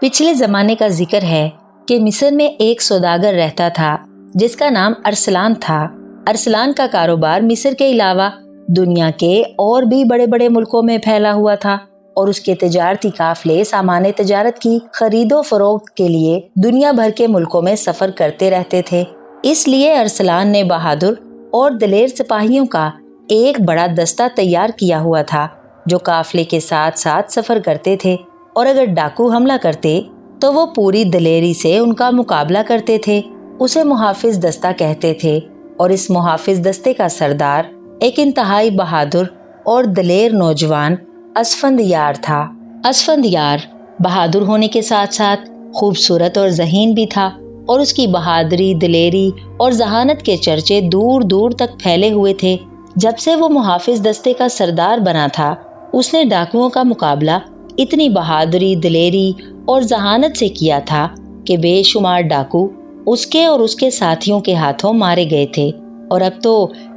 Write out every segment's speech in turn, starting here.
پچھلے زمانے کا ذکر ہے کہ مصر میں ایک سوداگر رہتا تھا جس کا نام ارسلان تھا۔ ارسلان کا کاروبار مصر کے علاوہ دنیا کے اور بھی بڑے بڑے ملکوں میں پھیلا ہوا تھا اور اس کے تجارتی قافلے سامان تجارت کی خرید و فروخت کے لیے دنیا بھر کے ملکوں میں سفر کرتے رہتے تھے۔ اس لیے ارسلان نے بہادر اور دلیر سپاہیوں کا ایک بڑا دستہ تیار کیا ہوا تھا جو قافلے کے ساتھ ساتھ سفر کرتے تھے، اور اگر ڈاکو حملہ کرتے تو وہ پوری دلیری سے ان کا مقابلہ کرتے تھے۔ اسے محافظ دستہ کہتے تھے، اور اس محافظ دستے کا سردار ایک انتہائی بہادر اور دلیر نوجوان اسفندیار تھا۔ اسفندیار بہادر ہونے کے ساتھ ساتھ خوبصورت اور ذہین بھی تھا، اور اس کی بہادری، دلیری اور ذہانت کے چرچے دور دور تک پھیلے ہوئے تھے۔ جب سے وہ محافظ دستے کا سردار بنا تھا، اس نے ڈاکوؤں کا مقابلہ اتنی بہادری، دلیری اور ذہانت سے کیا تھا کہ بے شمار ڈاکو اس کے اور اس کے ساتھیوں کے ہاتھوں مارے گئے تھے، اور اب تو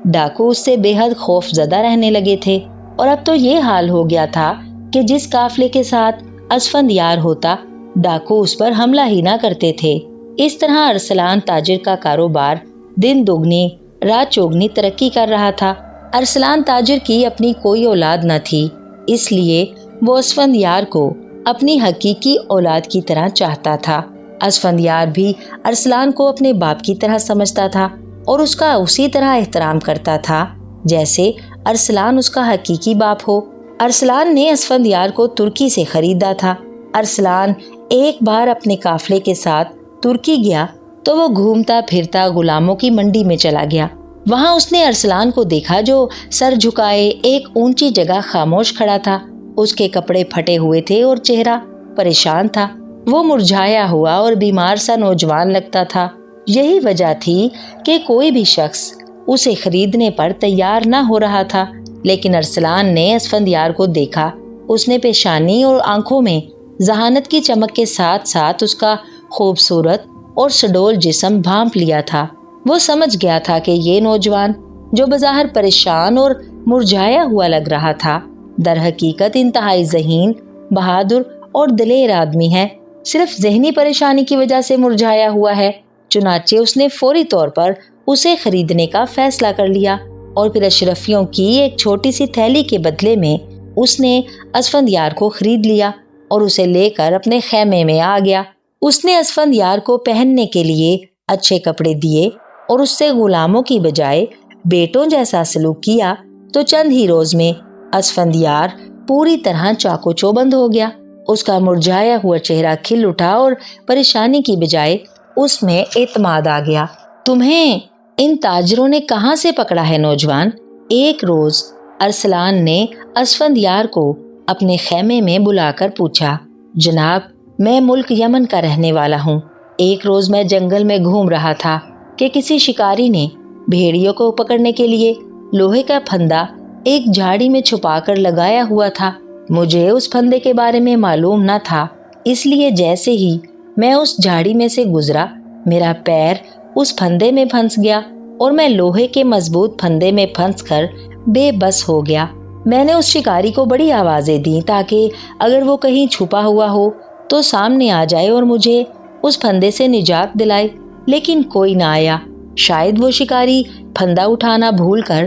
ڈاکو اس سے بے حد خوف زدہ رہنے لگے تھے۔ اور اب تو یہ حال ہو گیا تھا کہ جس قافلے کے ساتھ اسفندیار ہوتا، ڈاکو اس پر حملہ ہی نہ کرتے تھے۔ اس طرح ارسلان تاجر کا کاروبار دن دگنی رات چوگنی ترقی کر رہا تھا۔ ارسلان تاجر کی اپنی کوئی اولاد نہ تھی، اس لیے وہ اسفندیار کو اپنی حقیقی اولاد کی طرح چاہتا تھا۔ اسفندیار بھی ارسلان کو اپنے باپ کی طرح سمجھتا تھا اور اس کا اسی طرح احترام کرتا تھا جیسے ارسلان اس کا حقیقی باپ ہو۔ ارسلان نے اسفندیار کو ترکی سے خریدا تھا۔ ارسلان ایک بار اپنے قافلے کے ساتھ ترکی گیا تو وہ گھومتا پھرتا غلاموں کی منڈی میں چلا گیا۔ وہاں اس نے ارسلان کو دیکھا جو سر جھکائے ایک اونچی جگہ خاموش کھڑا تھا۔ اس کے کپڑے پھٹے ہوئے تھے اور چہرہ پریشان تھا۔ وہ مرجھایا ہوا اور بیمار سا نوجوان لگتا تھا۔ یہی وجہ تھی کہ کوئی بھی شخص اسے خریدنے پر تیار نہ ہو رہا تھا، لیکن ارسلان نے اسفندیار کو دیکھا۔ اس نے پیشانی اور آنکھوں میں ذہانت کی چمک کے ساتھ ساتھ اس کا خوبصورت اور سڈول جسم بھانپ لیا تھا۔ وہ سمجھ گیا تھا کہ یہ نوجوان جو بظاہر پریشان اور مرجھایا ہوا لگ رہا تھا، در حقیقت انتہائی ذہین، بہادر اور دلیر آدمی ہے، صرف ذہنی پریشانی کی وجہ سے مرجھایا ہوا ہے۔ چنانچہ اس نے فوری طور پر اسے خریدنے کا فیصلہ کر لیا، اور پھر اشرفیوں کی ایک چھوٹی سی تھیلی کے بدلے میں اس نے اسفندیار کو خرید لیا اور اسے لے کر اپنے خیمے میں آ گیا۔ اس نے اسفندیار کو پہننے کے لیے اچھے کپڑے دیے اور اس سے غلاموں کی بجائے بیٹوں جیسا سلوک کیا، تو چند ہی روز میں اسفندیار پوری طرح چاقو چوبند ہو گیا۔ اس کا مرجھایا ہوا چہرہ کھل اٹھا اور پریشانی کی بجائے اس میں اعتماد آ گیا۔ تمہیں ان تاجروں نے کہاں سے پکڑا ہے نوجوان؟ ایک روز ارسلان نے اسفندیار کو اپنے خیمے میں بلا کر پوچھا۔ جناب، میں ملک یمن کا رہنے والا ہوں۔ ایک روز میں جنگل میں گھوم رہا تھا کہ کسی شکاری نے بھیڑیوں کو پکڑنے کے لیے لوہے کا پھندا ایک جھاڑی میں چھپا کر لگایا ہوا تھا۔ مجھے اس پھندے کے بارے میں معلوم نہ تھا، اس لیے جیسے ہی میں اس جھاڑی میں سے گزرا، میرا پیر اس پھندے میں پھنس گیا اور میں لوہے کے مضبوط پھندے میں پھنس کر بے بس ہو گیا۔ میں نے اس شکاری کو بڑی آوازیں دیں تاکہ اگر وہ کہیں چھپا ہوا ہو تو سامنے آ جائے اور مجھے اس پھندے سے نجات دلائے، لیکن کوئی نہ آیا۔ شاید وہ شکاری پھندا اٹھانا بھول کر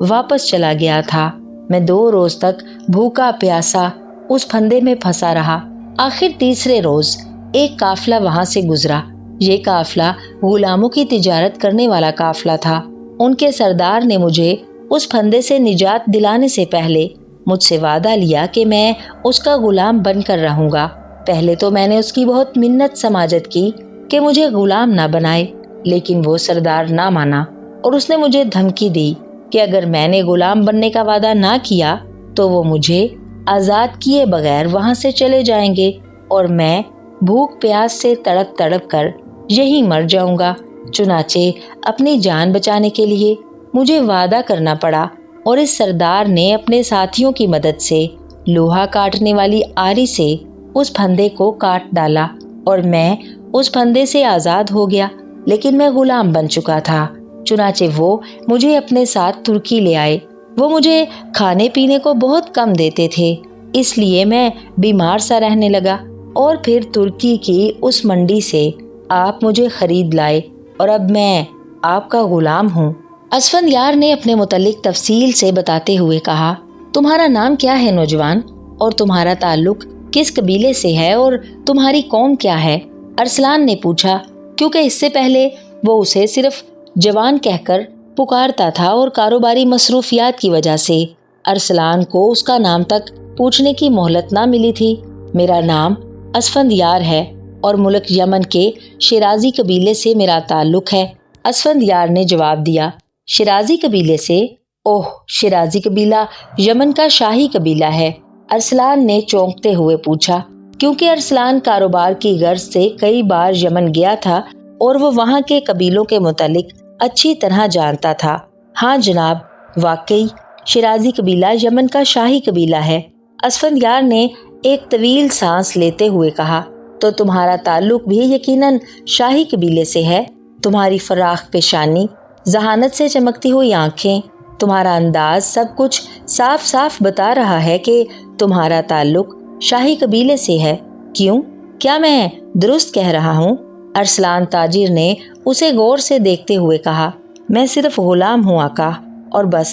واپس چلا گیا تھا۔ میں 2 روز تک بھوکا پیاسا اس پھندے میں پھنسا رہا۔ آخر تیسرے روز ایک قافلہ وہاں سے گزرا۔ یہ قافلہ غلاموں کی تجارت کرنے والا قافلہ تھا۔ ان کے سردار نے مجھے اس پھندے سے نجات دلانے سے پہلے مجھ سے وعدہ لیا کہ میں اس کا غلام بن کر رہوں گا۔ پہلے تو میں نے اس کی بہت منت سماجت کی کہ مجھے غلام نہ بنائے، لیکن وہ سردار نہ مانا اور اس نے مجھے دھمکی دی کہ اگر میں نے غلام بننے کا وعدہ نہ کیا تو وہ مجھے آزاد کیے بغیر وہاں سے چلے جائیں گے اور میں بھوک پیاس سے تڑپ تڑپ کر یہیں مر جاؤں گا۔ چنانچہ اپنی جان بچانے کے لیے مجھے وعدہ کرنا پڑا، اور اس سردار نے اپنے ساتھیوں کی مدد سے لوہا کاٹنے والی آری سے اس پھندے کو کاٹ ڈالا اور میں اس پھندے سے آزاد ہو گیا، لیکن میں غلام بن چکا تھا۔ چنانچہ وہ مجھے اپنے ساتھ ترکی لے آئے۔ وہ مجھے کھانے پینے کو بہت کم دیتے تھے، اس لیے میں بیمار سا رہنے لگا۔ اور پھر ترکی کی اس منڈی سے آپ مجھے خرید لائے اور اب میں آپ کا غلام ہوں۔ اسفندیار نے اپنے متعلق تفصیل سے بتاتے ہوئے کہا، تمہارا نام کیا ہے نوجوان، اور تمہارا تعلق کس قبیلے سے ہے، اور تمہاری قوم کیا ہے؟ ارسلان نے پوچھا، کیونکہ اس سے پہلے وہ اسے صرف جوان کہہ کر پکارتا تھا اور کاروباری مصروفیات کی وجہ سے ارسلان کو اس کا نام تک پوچھنے کی مہلت نہ ملی تھی۔ میرا نام اسفندیار ہے اور ملک یمن کے شیرازی قبیلے سے میرا تعلق ہے۔ اسفندیار نے جواب دیا، شیرازی قبیلے سے؟ اوہ، شیرازی قبیلہ یمن کا شاہی قبیلہ ہے؟ ارسلان نے چونکتے ہوئے پوچھا، کیونکہ ارسلان کاروبار کی غرض سے کئی بار یمن گیا تھا اور وہ وہاں کے قبیلوں کے متعلق اچھی طرح جانتا تھا۔ ہاں جناب، واقعی شیرازی قبیلہ یمن کا شاہی قبیلہ ہے۔ اسفندیار نے ایک طویل سانس لیتے ہوئے کہا، تو تمہارا تعلق بھی یقیناً شاہی قبیلے سے ہے۔ تمہاری فراخ پیشانی، ذہانت سے چمکتی ہوئی آنکھیں، تمہارا انداز سب کچھ صاف صاف بتا رہا ہے کہ تمہارا تعلق شاہی قبیلے سے ہے۔ کیوں؟ کیا میں درست کہہ رہا ہوں؟ ارسلان تاجر نے اسے غور سے دیکھتے ہوئے کہا، میں صرف غلام ہوں آقا، اور بس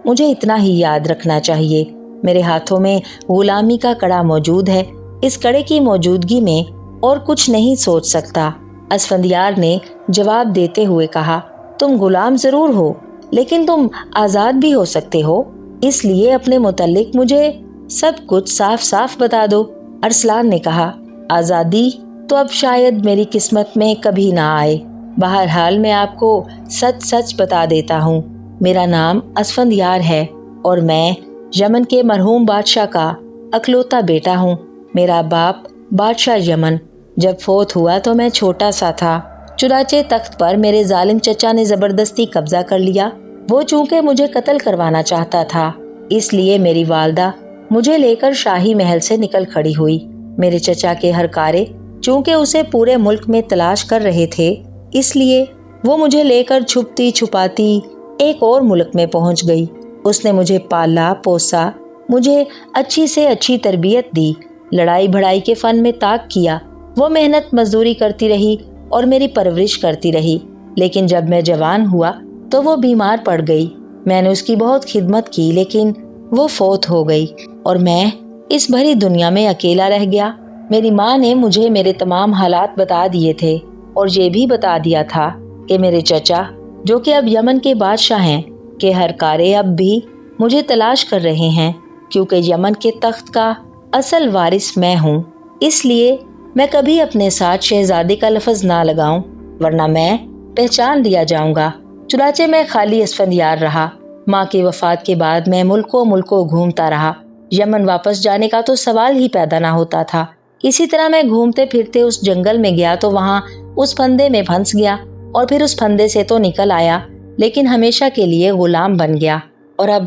مجھے اتنا ہی یاد رکھنا چاہیے۔ میرے ہاتھوں میں غلامی کا کڑا موجود ہے، اس کڑے کی موجودگی میں اور کچھ نہیں سوچ سکتا۔ اسفندیار نے جواب دیتے ہوئے کہا، تم غلام ضرور ہو، لیکن تم آزاد بھی ہو سکتے ہو، اس لیے اپنے متعلق مجھے سب کچھ صاف صاف بتا دو۔ ارسلان نے کہا، آزادی تو اب شاید میری قسمت میں کبھی نہ آئے، بہرحال میں آپ کو سچ سچ بتا دیتا ہوں۔ میرا نام اسفندیار ہے اور میں یمن کے مرحوم بادشاہ کا اکلوتا بیٹا ہوں۔ میرا باپ بادشاہ یمن جب فوت ہوا تو میں چھوٹا سا تھا، چنانچہ تخت پر میرے ظالم چچا نے زبردستی قبضہ کر لیا۔ وہ چونکہ مجھے قتل کروانا چاہتا تھا، اس لیے میری والدہ مجھے لے کر شاہی محل سے نکل کھڑی ہوئی۔ میرے چچا کے ہر کارے چونکہ اسے پورے ملک میں تلاش کر رہے تھے، اس لیے وہ مجھے لے کر چھپتی چھپاتی ایک اور ملک میں پہنچ گئی۔ اس نے مجھے پالا پوسا، مجھے اچھی سے اچھی تربیت دی، لڑائی بھڑائی کے فن میں طاق کیا۔ وہ محنت مزدوری کرتی رہی اور میری پرورش کرتی رہی، لیکن جب میں جوان ہوا تو وہ بیمار پڑ گئی۔ میں نے اس کی بہت خدمت کی، لیکن وہ فوت ہو گئی اور میں اس بھری دنیا میں اکیلا رہ گیا۔ میری ماں نے مجھے میرے تمام حالات بتا دیے تھے اور یہ بھی بتا دیا تھا کہ میرے چچا، جو کہ اب یمن کے بادشاہ ہیں، کہ ہر کارے اب بھی مجھے تلاش کر رہے ہیں، کیونکہ یمن کے تخت کا اصل وارث میں ہوں۔ اس لیے میں کبھی اپنے ساتھ شہزادے کا لفظ نہ لگاؤں، ورنہ میں پہچان لیا جاؤں گا۔ چنانچہ میں خالی اسفندیار رہا۔ ماں کی وفات کے بعد میں ملکوں گھومتا رہا۔ یمن واپس جانے کا تو سوال ہی پیدا نہ ہوتا تھا۔ اسی طرح میں گھومتے پھرتے اس جنگل میں گیا تو وہاں اس پھندے میں پھنس گیا، اور پھر اس پھندے سے تو نکل آیا، لیکن ہمیشہ کے لیے غلام بن گیا، اور اب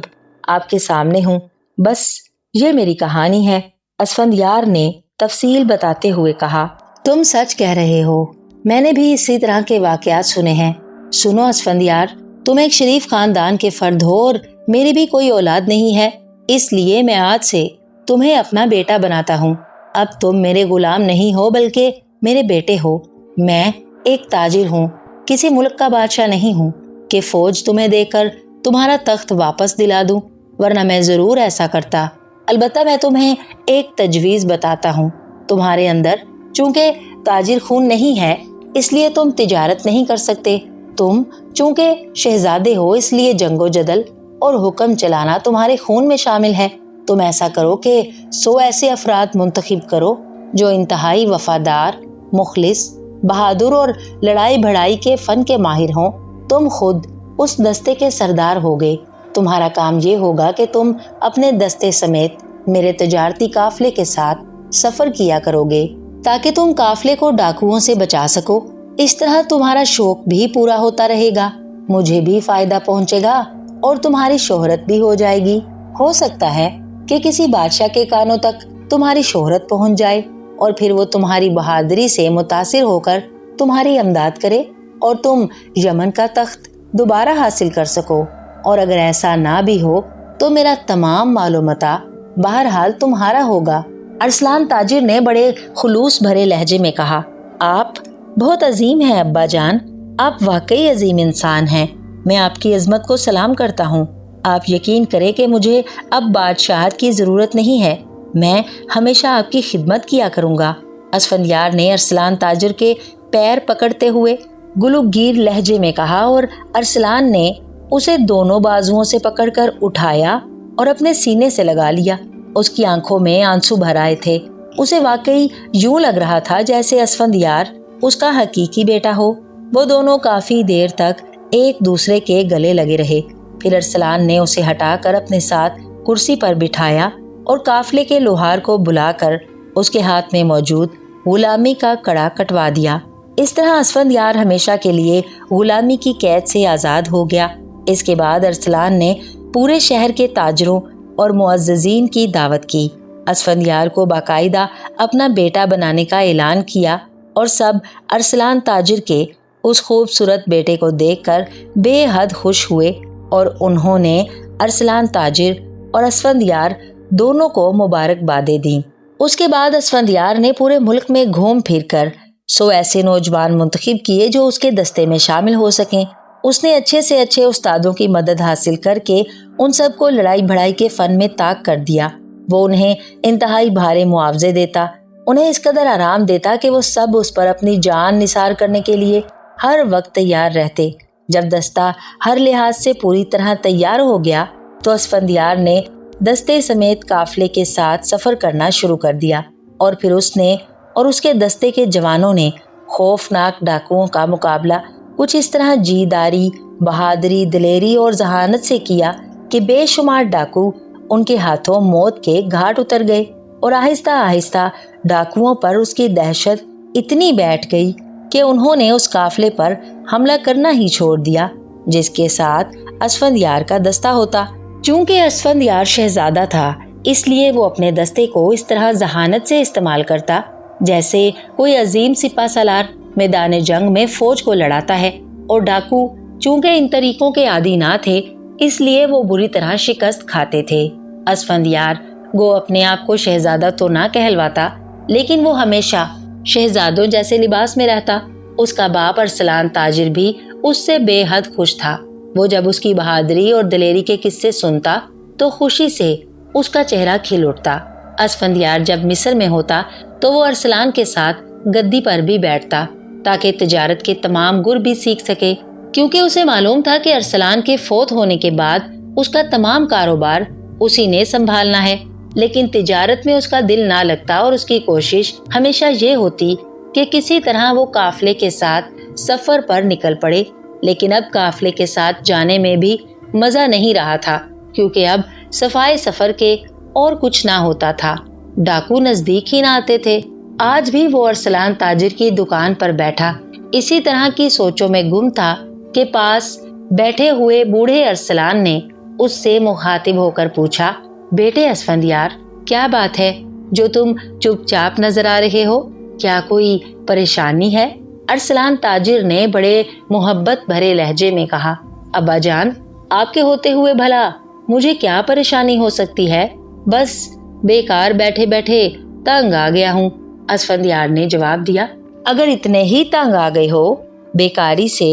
آپ کے سامنے ہوں۔ بس یہ میری کہانی ہے، اسفندیار نے تفصیل بتاتے ہوئے کہا۔ تم سچ کہہ رہے ہو، میں نے بھی اسی طرح کے واقعات سنے ہیں۔ سنو اسفندیار، تم ایک شریف خاندان کے فرد ہو اور میری بھی کوئی اولاد نہیں ہے، اس لیے میں آج سے تمہیں اپنا بیٹا بناتا ہوں۔ اب تم میرے غلام نہیں ہو بلکہ میرے بیٹے ہو۔ میں ایک تاجر ہوں، کسی ملک کا بادشاہ نہیں ہوں کہ فوج تمہیں دے کر تمہارا تخت واپس دلا دوں، ورنہ میں ضرور ایسا کرتا۔ البتہ میں تمہیں ایک تجویز بتاتا ہوں۔ تمہارے اندر چونکہ تاجر خون نہیں ہے، اس لیے تم تجارت نہیں کر سکتے۔ تم چونکہ شہزادے ہو، اس لیے جنگ و جدل اور حکم چلانا تمہارے خون میں شامل ہے۔ تم ایسا کرو کہ 100 ایسے افراد منتخب کرو جو انتہائی وفادار، مخلص، بہادر اور لڑائی بھڑائی کے فن کے ماہر ہوں۔ تم خود اس دستے کے سردار ہوگے۔ تمہارا کام یہ ہوگا کہ تم اپنے دستے سمیت میرے تجارتی قافلے کے ساتھ سفر کیا کرو گے، تاکہ تم قافلے کو ڈاکوؤں سے بچا سکو۔ اس طرح تمہارا شوق بھی پورا ہوتا رہے گا، مجھے بھی فائدہ پہنچے گا اور تمہاری شہرت بھی ہو جائے گی۔ ہو سکتا ہے کہ کسی بادشاہ کے کانوں تک تمہاری شہرت پہنچ جائے اور پھر وہ تمہاری بہادری سے متاثر ہو کر تمہاری امداد کرے اور تم یمن کا تخت دوبارہ حاصل کر سکو، اور اگر ایسا نہ بھی ہو تو میرا تمام مال و متاع بہرحال تمہارا ہوگا۔ ارسلان تاجر نے بڑے خلوص بھرے لہجے میں کہا، آپ بہت عظیم ہیں ابا جان، آپ واقعی عظیم انسان ہیں، میں آپ کی عظمت کو سلام کرتا ہوں۔ آپ یقین کریں کہ مجھے اب بادشاہت کی ضرورت نہیں ہے، میں ہمیشہ آپ کی خدمت کیا کروں گا۔ اسفندیار نے ارسلان تاجر کے پیر پکڑتے ہوئے گلوگیر لہجے میں کہا اور ارسلان نے اسے دونوں بازوؤں سے پکڑ کر اٹھایا اور اپنے سینے سے لگا لیا۔ اس کی آنکھوں میں آنسو بھر آئے تھے، اسے واقعی یوں لگ رہا تھا جیسے اسفندیار اس کا حقیقی بیٹا ہو۔ وہ دونوں کافی دیر تک ایک دوسرے کے گلے لگے رہے، پھر ارسلان نے اسے ہٹا کر اپنے ساتھ کرسی پر بٹھایا اور قافلے کے لوہار کو بلا کر اس کے ہاتھ میں موجود غلامی کا کڑا کٹوا دیا۔ اس طرح اسفندیار ہمیشہ کے لیے غلامی کی قید سے آزاد ہو گیا۔ اس کے بعد ارسلان نے پورے شہر کے تاجروں اور معززین کی دعوت کی، اسفندیار کو باقاعدہ اپنا بیٹا بنانے کا اعلان کیا اور سب ارسلان تاجر کے اس خوبصورت بیٹے کو دیکھ کر بے حد خوش ہوئے اور انہوں نے ارسلان تاجر اور اسفندیار دونوں کو مبارکبادیں دیں۔ اس کے بعد اسفندیار نے پورے ملک میں گھوم پھر کر 100 ایسے نوجوان منتخب کیے جو اس کے دستے میں شامل ہو سکیں۔ اس نے اچھے سے اچھے استادوں کی مدد حاصل کر کے ان سب کو لڑائی بھڑائی کے فن میں طاق کر دیا۔ وہ انہیں انتہائی بھارے معاوضے دیتا، انہیں اس قدر آرام دیتا کہ وہ سب اس پر اپنی جان نثار کرنے کے لیے ہر وقت تیار رہتے۔ جب دستہ ہر لحاظ سے پوری طرح تیار ہو گیا تو اسفندیار نے دستے سمیت قافلے کے ساتھ سفر کرنا شروع کر دیا، اور پھر اس نے اور اس کے دستے کے جوانوں نے خوفناک ڈاکوؤں کا مقابلہ کچھ اس طرح جیداری، بہادری، دلیری اور ذہانت سے کیا کہ بے شمار ڈاکو ان کے ہاتھوں موت کے گھاٹ اتر گئے، اور آہستہ آہستہ ڈاکوؤں پر اس کی دہشت اتنی بیٹھ گئی کہ انہوں نے اس قافلے پر حملہ کرنا ہی چھوڑ دیا جس کے ساتھ اسفندیار کا دستہ ہوتا۔ چونکہ اسفندیار شہزادہ تھا، اس لیے وہ اپنے دستے کو اس طرح ذہانت سے استعمال کرتا جیسے کوئی عظیم سپہ سالار میدان جنگ میں فوج کو لڑاتا ہے، اور ڈاکو چونکہ ان طریقوں کے عادی نہ تھے اس لیے وہ بری طرح شکست کھاتے تھے۔ اسفندیار گو اپنے آپ کو شہزادہ تو نہ کہلواتا، لیکن وہ ہمیشہ شہزادوں جیسے لباس میں رہتا۔ اس کا باپ ارسلان تاجر بھی اس سے بے حد خوش تھا۔ وہ جب اس کی بہادری اور دلیری کے قصے سنتا تو خوشی سے اس کا چہرہ کھل اٹھتا۔ اسفندیار جب مصر میں ہوتا تو وہ ارسلان کے ساتھ گدی پر بھی بیٹھتا تاکہ تجارت کے تمام گر بھی سیکھ سکے، کیونکہ اسے معلوم تھا کہ ارسلان کے فوت ہونے کے بعد اس کا تمام کاروبار اسی نے سنبھالنا ہے۔ لیکن تجارت میں اس کا دل نہ لگتا اور اس کی کوشش ہمیشہ یہ ہوتی کہ کسی طرح وہ قافلے کے ساتھ سفر پر نکل پڑے۔ لیکن اب قافلے کے ساتھ جانے میں بھی مزہ نہیں رہا تھا، کیونکہ اب صفائے سفر کے اور کچھ نہ ہوتا تھا، ڈاکو نزدیک ہی نہ آتے تھے۔ آج بھی وہ ارسلان تاجر کی دکان پر بیٹھا اسی طرح کی سوچوں میں گم تھا کہ پاس بیٹھے ہوئے بوڑھے ارسلان نے اس سے مخاطب ہو کر پوچھا، بیٹے اسفندیار، کیا بات ہے جو تم چپ چاپ نظر آ رہے ہو؟ کیا کوئی پریشانی ہے؟ ارسلان تاجر نے بڑے محبت بھرے لہجے میں کہا، ابا جان، آپ کے ہوتے ہوئے بھلا مجھے کیا پریشانی ہو سکتی ہے؟ بس بیکار بیٹھے بیٹھے تنگ آ گیا ہوں۔ اسفندیار نے جواب دیا، اگر اتنے ہی تنگ آ گئے ہو بیکاری سے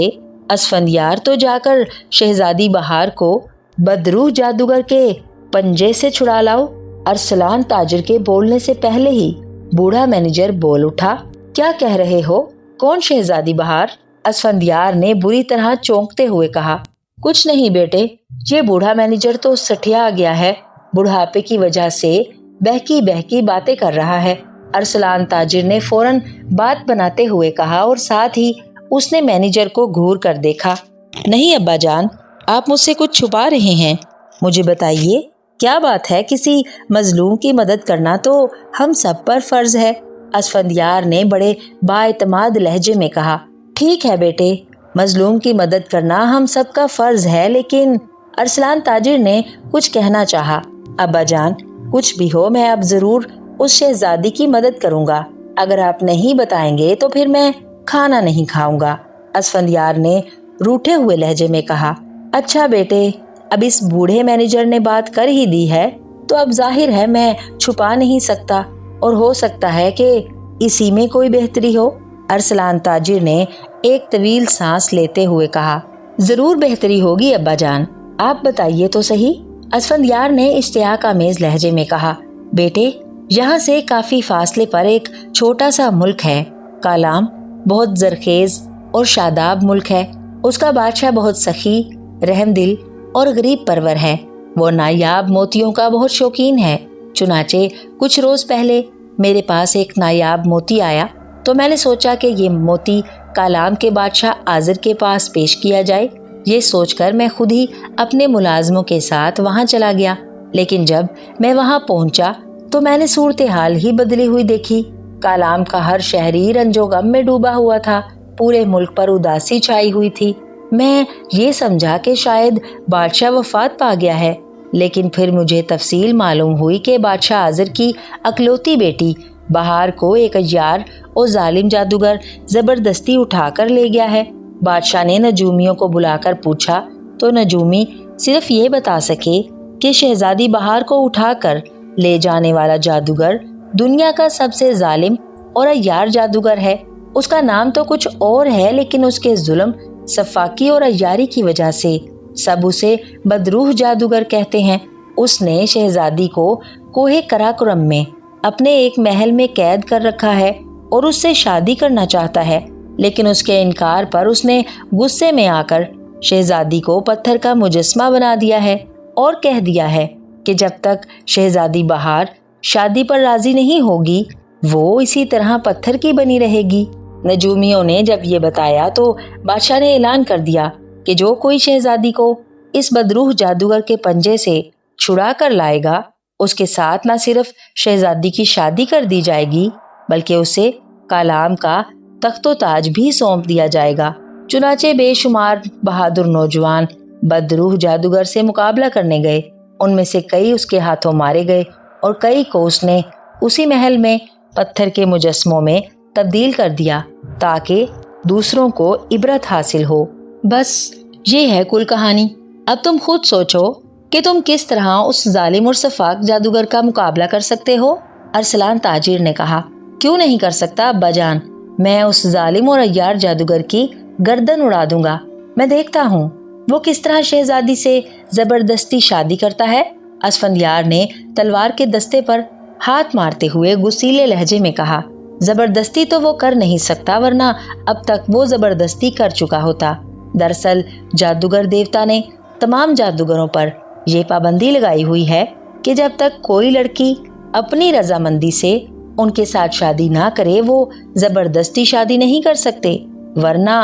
اسفندیار، تو جا کر شہزادی بہار کو بدروح جادوگر کے پنجے سے چھڑا لاؤ۔ ارسلان تاجر کے بولنے سے پہلے ہی بوڑھا مینیجر بول اٹھا، کیا کہہ رہے ہو؟ کون شہزادی بہار؟ اسفندیار نے بری طرح چونکتے ہوئے کہا، کچھ نہیں بیٹے، یہ بوڑھا مینیجر تو سٹھیا گیا ہے، بڑھاپے کی وجہ سے بہکی بہکی باتیں کر رہا ہے۔ ارسلان تاجر نے فوراً بات بناتے ہوئے کہا، اور ساتھ ہی اس نے مینیجر کو گھور کر دیکھا، نہیں ابا جان، آپ مجھ سے کچھ چھپا رہے ہیں، مجھے بتائیے کیا بات ہے؟ کسی مظلوم کی مدد کرنا تو ہم سب پر فرض ہے۔ اسفندیار نے بڑے بااعتماد لہجے میں کہا، ٹھیک ہے بیٹے، مظلوم کی مدد کرنا ہم سب کا فرض ہے، لیکن ارسلان تاجر نے کچھ کہنا چاہا۔ ابا جان، کچھ بھی ہو، میں اب ضرور اس شہزادی کی مدد کروں گا، اگر آپ نہیں بتائیں گے تو پھر میں کھانا نہیں کھاؤں گا۔ اسفندیار نے روٹھے ہوئے لہجے میں کہا، اچھا بیٹے، اب اس بوڑھے مینیجر نے بات کر ہی دی ہے تو اب ظاہر ہے میں چھپا نہیں سکتا، और हो सकता है कि इसी में कोई बेहतरी हो। अरसलान ताजिर ने एक तवील सांस लेते हुए कहा, जरूर बेहतरी होगी अब्बा जान, आप बताइए तो सही। असफंदियार ने इश्तियाक आमेज लहजे में कहा, बेटे, यहाँ से काफी फासले पर एक छोटा सा मुल्क है। कालाम बहुत जरखेज और शादाब मुल्क है। उसका बादशाह बहुत सखी, रहमदिल और गरीब परवर है। वो नायाब मोतियों का बहुत शौकीन है। चुनाचे कुछ रोज पहले मेरे पास एक नायाब मोती आया तो मैंने सोचा कि ये मोती कालाम के बादशाह आजिर के पास पेश किया जाए। ये सोचकर मैं खुद ही अपने मुलाजमों के साथ वहां चला गया, लेकिन जब मैं वहां पहुंचा तो मैंने सूरत हाल ही बदली हुई देखी। कालाम का हर शहरी रंजो गम में डूबा हुआ था। पूरे मुल्क पर उदासी छाई हुई थी। मैं ये समझा कि शायद बादशाह वफात पा गया है, लेकिन फिर मुझे तफसील मालूम हुई कि बादशाह आजिर की अकलौती बेटी बहार को एक अय्यार और जालिम जादूगर जबरदस्ती उठाकर ले गया है। बादशाह ने नजूमियों को बुलाकर पूछा तो नजूमी सिर्फ ये बता सके कि शहजादी बहार को उठाकर ले जाने वाला जादूगर दुनिया का सबसे जालिम और अय्यार जादूगर है। उसका नाम तो कुछ और है, लेकिन उसके जुल्म, सफाकी और अय्यारी की वजह से सब उसे बदरूह जादूगर कहते हैं। उसने शहजादी को कोहे कराकुरम में अपने एक महल में कैद कर रखा है और उससे शादी करना चाहता है, लेकिन उसके इनकार पर उसने गुस्से में आकर शहजादी को पत्थर का मुजस्मा बना दिया है और कह दिया है कि जब तक शहजादी बहार शादी पर राजी नहीं होगी वो इसी तरह पत्थर की बनी रहेगी। नजूमियों ने जब ये बताया तो बादशाह ने ऐलान कर दिया कि जो कोई शहजादी को इस बदरूह जादूगर के पंजे से छुड़ा कर लाएगा, उसके साथ न सिर्फ शहजादी की शादी कर दी जाएगी, बल्कि उसे कालाम का तख्तो ताज भी सौंप दिया जाएगा। चुनाचे बेशुमार बहादुर नौजवान बदरूह जादूगर से मुकाबला करने गए। उनमें से कई उसके हाथों मारे गए और कई को उसने उसी महल में पत्थर के मुजस्मों में तब्दील कर दिया ताकि दूसरों को इबरत हासिल हो। बस ये है कुल कहानी। अब तुम खुद सोचो कि तुम किस तरह उस जालिम और सफाक जादूगर का मुकाबला कर सकते हो। अरसलान ताजिर ने कहा, क्यों नहीं कर सकता अब्बा जान, मैं उस जालिम और अय्यार जादूगर की गर्दन उड़ा दूंगा। मैं देखता हूँ वो किस तरह शहजादी से जबरदस्ती शादी करता है। असफंदियार ने तलवार के दस्ते पर हाथ मारते हुए गुस्सीले लहजे में कहा, जबरदस्ती तो वो कर नहीं सकता, वरना अब तक वो जबरदस्ती कर चुका होता। दरअसल जादूगर देवता ने तमाम जादूगरों पर यह पाबंदी लगाई हुई है कि जब तक कोई लड़की अपनी रजामंदी से उनके साथ शादी ना करे वो जबरदस्ती शादी नहीं कर सकते, वरना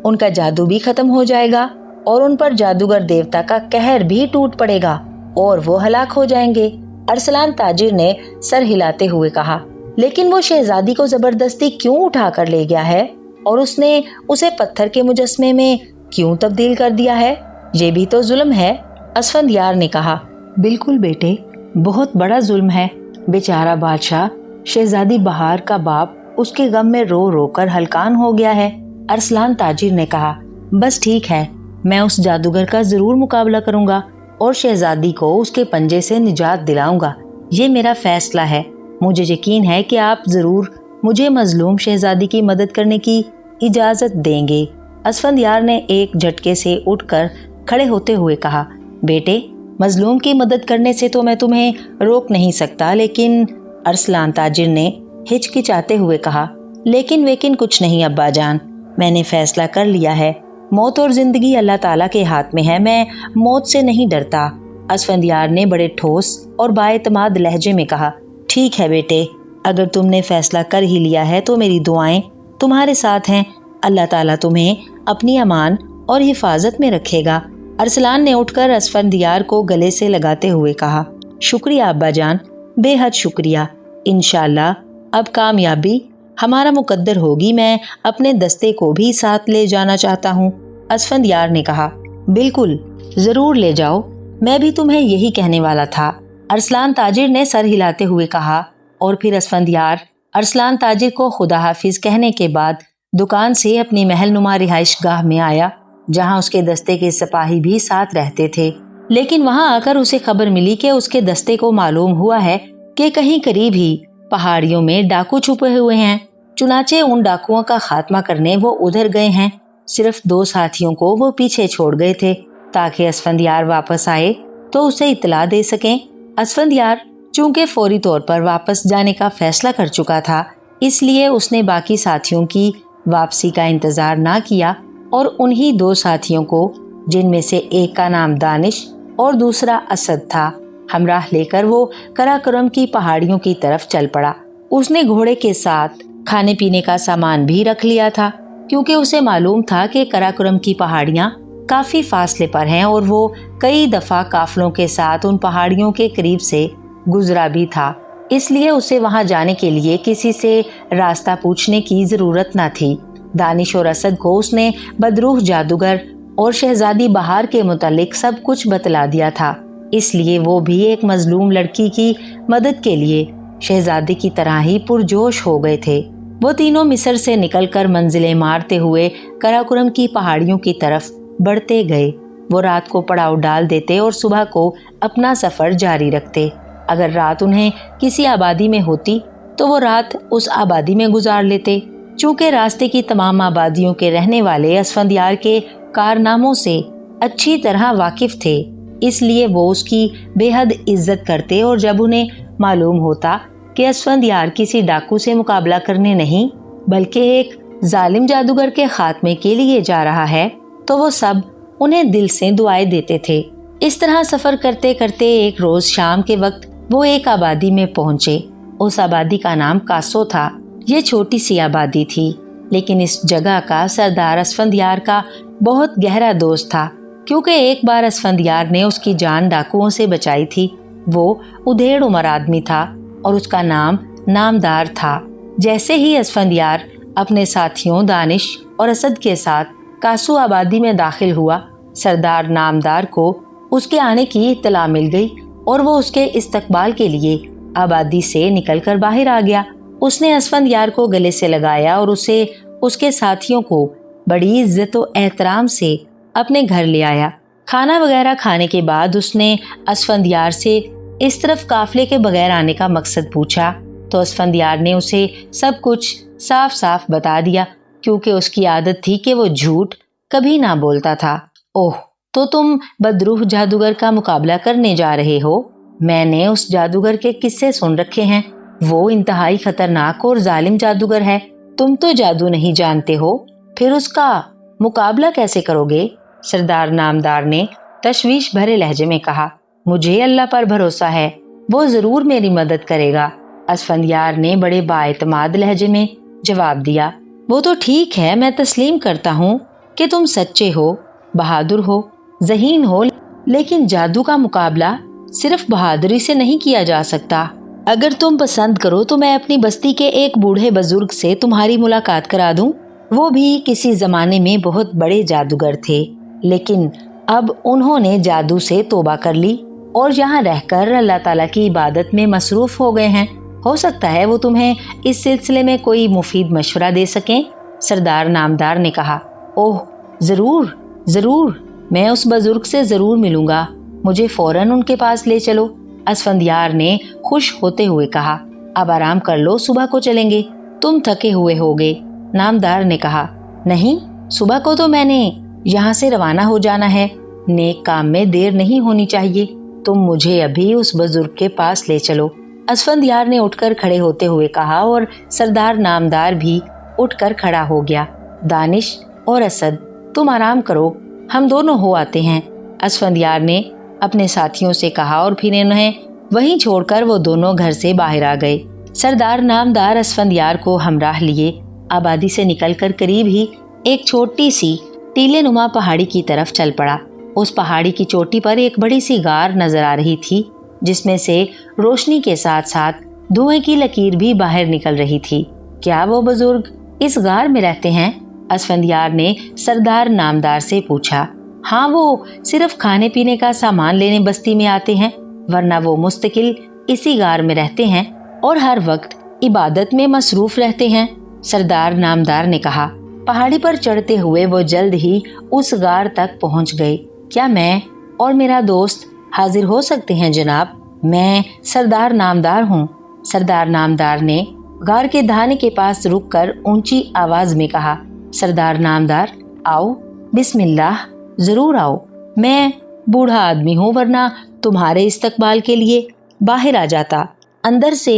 उनका जादू भी खत्म हो जाएगा और उन पर जादूगर देवता का कहर भी टूट पड़ेगा और वो हलाक हो जाएंगे। अरसलान ताजिर ने सर हिलाते हुए कहा, लेकिन वो शहजादी को जबरदस्ती क्यों उठा कर ले गया है और उसने उसे पत्थर के मुजस्मे में क्यों तब्दील कर दिया है? ये भी तो जुल्म है। असफंदियार ने कहा, बिल्कुल बेटे, बहुत बड़ा जुल्म है। बेचारा बादशाह शहजादी बहार का बाप उसके गम में रो रो कर हलकान हो गया है। अरसलान ताजिर ने कहा, बस ठीक है, मैं उस जादूगर का जरूर मुकाबला करूंगा और शहजादी को उसके पंजे से निजात दिलाऊंगा। ये मेरा फैसला है। मुझे यकीन है कि आप जरूर मुझे मजलूम शहजादी की मदद करने की इजाजत देंगे। असफंदियार ने एक झटके से उठकर खड़े होते हुए कहा, बेटे, मजलूम की मदद करने से तो मैं तुम्हें रोक नहीं सकता, लेकिन अरसलान ताजिर ने हिचकिचाते हुए कहा, लेकिन कुछ नहीं अब्बा जान, मैंने फैसला कर लिया है। मौत और जिंदगी अल्लाह ताला के हाथ में है, मैं मौत से नहीं डरता। असफंदियार ने बड़े ठोस और बाएतमाद लहजे में कहा, ठीक है बेटे, अगर तुमने फैसला कर ही लिया है तो मेरी दुआएं तुम्हारे साथ हैं। अल्लाह ताला तुम्हें अपनी अमान और हिफाजत में रखेगा। अरसलान ने उठकर असफंदियार को गले से लगाते हुए कहा, शुक्रिया अब्बा जान, बेहद शुक्रिया। इंशाल्लाह अब कामयाबी हमारा मुकद्दर होगी। मैं अपने दस्ते को भी साथ ले जाना चाहता हूँ। असफंदियार ने कहा, बिल्कुल, जरूर ले जाओ, मैं भी तुम्हें यही कहने वाला था। अरसलान ताजिर ने सर हिलाते हुए कहा और फिर असफंदियार अरसलान ताजिर को खुदा हाफिज कहने के बाद दुकान से अपनी महल नुमा रिहाइश गाह में आया, जहाँ उसके दस्ते के सिपाही भी साथ रहते थे। लेकिन वहाँ आकर उसे खबर मिली कि उसके दस्ते को मालूम हुआ है कि कहीं करीब ही पहाड़ियों में डाकू छुपे हुए हैं। चुनाचे उन डाकुओं का खात्मा करने वो उधर गए हैं। सिर्फ 2 साथियों को वो पीछे छोड़ गए थे ताकि असफंदियार वापस आए तो उसे इत्तला दे सकें। असफंदियार चूंकि फौरी तौर पर वापस जाने का फैसला कर चुका था, इसलिए उसने बाकी साथियों की वापसी का इंतजार ना किया और उन्हीं 2 साथियों को, जिनमें से एक का नाम दानिश और दूसरा असद था, हमराह लेकर वो कराकोरम की पहाड़ियों की तरफ चल पड़ा। उसने घोड़े के साथ खाने पीने का सामान भी रख लिया था, क्योंकि उसे मालूम था कि कराकोरम की पहाड़ियाँ काफी फासले पर हैं और वो कई दफा काफलों के साथ उन पहाड़ियों के करीब से गुजरा भी था। इसलिए उसे वहां जाने के लिए किसी से रास्ता पूछने की जरूरत न थी। दानिश और असद को उसने बदरूह जादूगर और शहजादी बहार के मुतालिक सब कुछ बतला दिया था, इसलिए वो भी एक मजलूम लड़की की मदद के लिए शहजादी की तरह ही पुरजोश हो गए थे। वो तीनों मिस्र से निकलकर मंजिलें मारते हुए कराकोरम की पहाड़ियों की तरफ बढ़ते गए। वो रात को पड़ाव डाल देते और सुबह को अपना सफर जारी रखते। अगर रात उन्हें किसी आबादी में होती तो वो रात उस आबादी में गुजार लेते। चूंकि रास्ते की तमाम आबादियों के रहने वाले असफंदियार के कारनामों से अच्छी तरह वाकिफ थे, इसलिए वो उसकी बेहद इज्जत करते और जब उन्हें मालूम होता कि असफंदियार किसी डाकू से मुकाबला करने नहीं बल्कि एक जालिम जादूगर के खात्मे के लिए जा रहा है, तो वो सब उन्हें दिल से दुआएं देते थे। इस तरह सफर करते करते एक रोज शाम के वक्त वो एक आबादी में पहुंचे। उस आबादी का नाम कासो था। ये छोटी सी आबादी थी, लेकिन इस जगह का सरदार असफंदियार का बहुत गहरा दोस्त था, क्योंकि एक बार असफंदियार ने उसकी जान डाकुओं से बचाई थी। वो उधेड़ उम्र आदमी था और उसका नाम नामदार था। जैसे ही असफंदियार अपने साथियों दानिश और असद के साथ कासू आबादी में दाखिल हुआ, सरदार नामदार को उसके आने की इत्तला मिल गई और वो उसके इस्तकबाल के लिए आबादी से निकलकर बाहर आ गया। उसने असफंदियार को गले से लगाया और उसे उसके साथियों को बड़ी इज्जत और एहतराम से अपने घर ले आया। खाना वगैरह खाने के बाद उसने असफंदियार से इस तरफ काफले के बगैर आने का मकसद पूछा, तो असफंदियार ने उसे सब कुछ साफ साफ बता दिया, क्योंकि उसकी आदत थी कि वो झूठ कभी ना बोलता था। ओह, तो तुम बदरूह जादूगर का मुकाबला करने जा रहे हो? मैंने उस जादूगर के किस्से सुन रखे हैं। वो इंतहाई खतरनाक और जालिम जादूगर है। तुम तो जादू नहीं जानते हो, फिर उसका मुकाबला कैसे करोगे? सरदार नामदार ने तशवीश भरे लहजे में कहा। मुझे अल्लाह पर भरोसा है, वो जरूर मेरी मदद करेगा। असफंदियार ने बड़े बाएतमाद लहजे में जवाब दिया। वो तो ठीक है, मैं तस्लीम करता हूँ कि तुम सच्चे हो, बहादुर हो, ज़हीन हो, लेकिन जादू का मुकाबला सिर्फ बहादुरी से नहीं किया जा सकता। अगर तुम पसंद करो तो मैं अपनी बस्ती के एक बूढ़े बुजुर्ग से तुम्हारी मुलाकात करा दूं। वो भी किसी जमाने में बहुत बड़े जादूगर थे, लेकिन अब उन्होंने जादू से तौबा कर ली और यहाँ रहकर अल्लाह ताला की इबादत में मसरूफ हो गए हैं। हो सकता है वो तुम्हें इस सिलसिले में कोई मुफीद मशवरा दे सकें। सरदार नामदार ने कहा। ओह, जरूर जरूर, मैं उस बुजुर्ग से जरूर मिलूंगा। मुझे फौरन उनके पास ले चलो। असफंदियार ने खुश होते हुए कहा। अब आराम कर लो, सुबह को चलेंगे, तुम थके हुए होगे। नामदार ने कहा। नहीं, सुबह को तो मैंने यहाँ से रवाना हो जाना है। नेक काम में देर नहीं होनी चाहिए। तुम मुझे अभी उस बुजुर्ग के पास ले चलो। असफंदियार ने उठकर खड़े होते हुए कहा और सरदार नामदार भी उठकर खड़ा हो गया। दानिश और असद, तुम आराम करो, हम दोनों हो आते हैं, असफंदियार ने अपने साथियों से कहा और फिर इन्हें वहीं छोड़कर वो दोनों घर से बाहर आ गए। सरदार नामदार असफंदियार को हमराह लिए आबादी से निकलकर करीब ही एक छोटी सी टीले नुमा पहाड़ी की तरफ चल पड़ा। उस पहाड़ी की चोटी पर एक बड़ी सी गार नजर आ रही थी, जिसमें से रोशनी के साथ साथ धुएं की लकीर भी बाहर निकल रही थी। क्या वो बुजुर्ग इस गार में रहते हैं? असफंदियार ने सरदार नामदार से पूछा। हाँ, वो सिर्फ खाने पीने का सामान लेने बस्ती में आते हैं, वरना वो मुस्तकिल इसी गार में रहते हैं और हर वक्त इबादत में मसरूफ रहते हैं, सरदार नामदार ने कहा। पहाड़ी पर चढ़ते हुए वो जल्द ही उस गार तक पहुंच गए। क्या मैं और मेरा दोस्त हाजिर हो सकते हैं जनाब? मैं सरदार नामदार हूँ। सरदार नामदार ने गार के धाने के पास रुककर ऊंची आवाज में कहा, सरदार नामदार, आओ, बिस्मिल्लाह, जरूर आओ। मैं बूढ़ा आदमी हूँ, वरना तुम्हारे इस्तकबाल के लिए बाहर आ जाता। अंदर से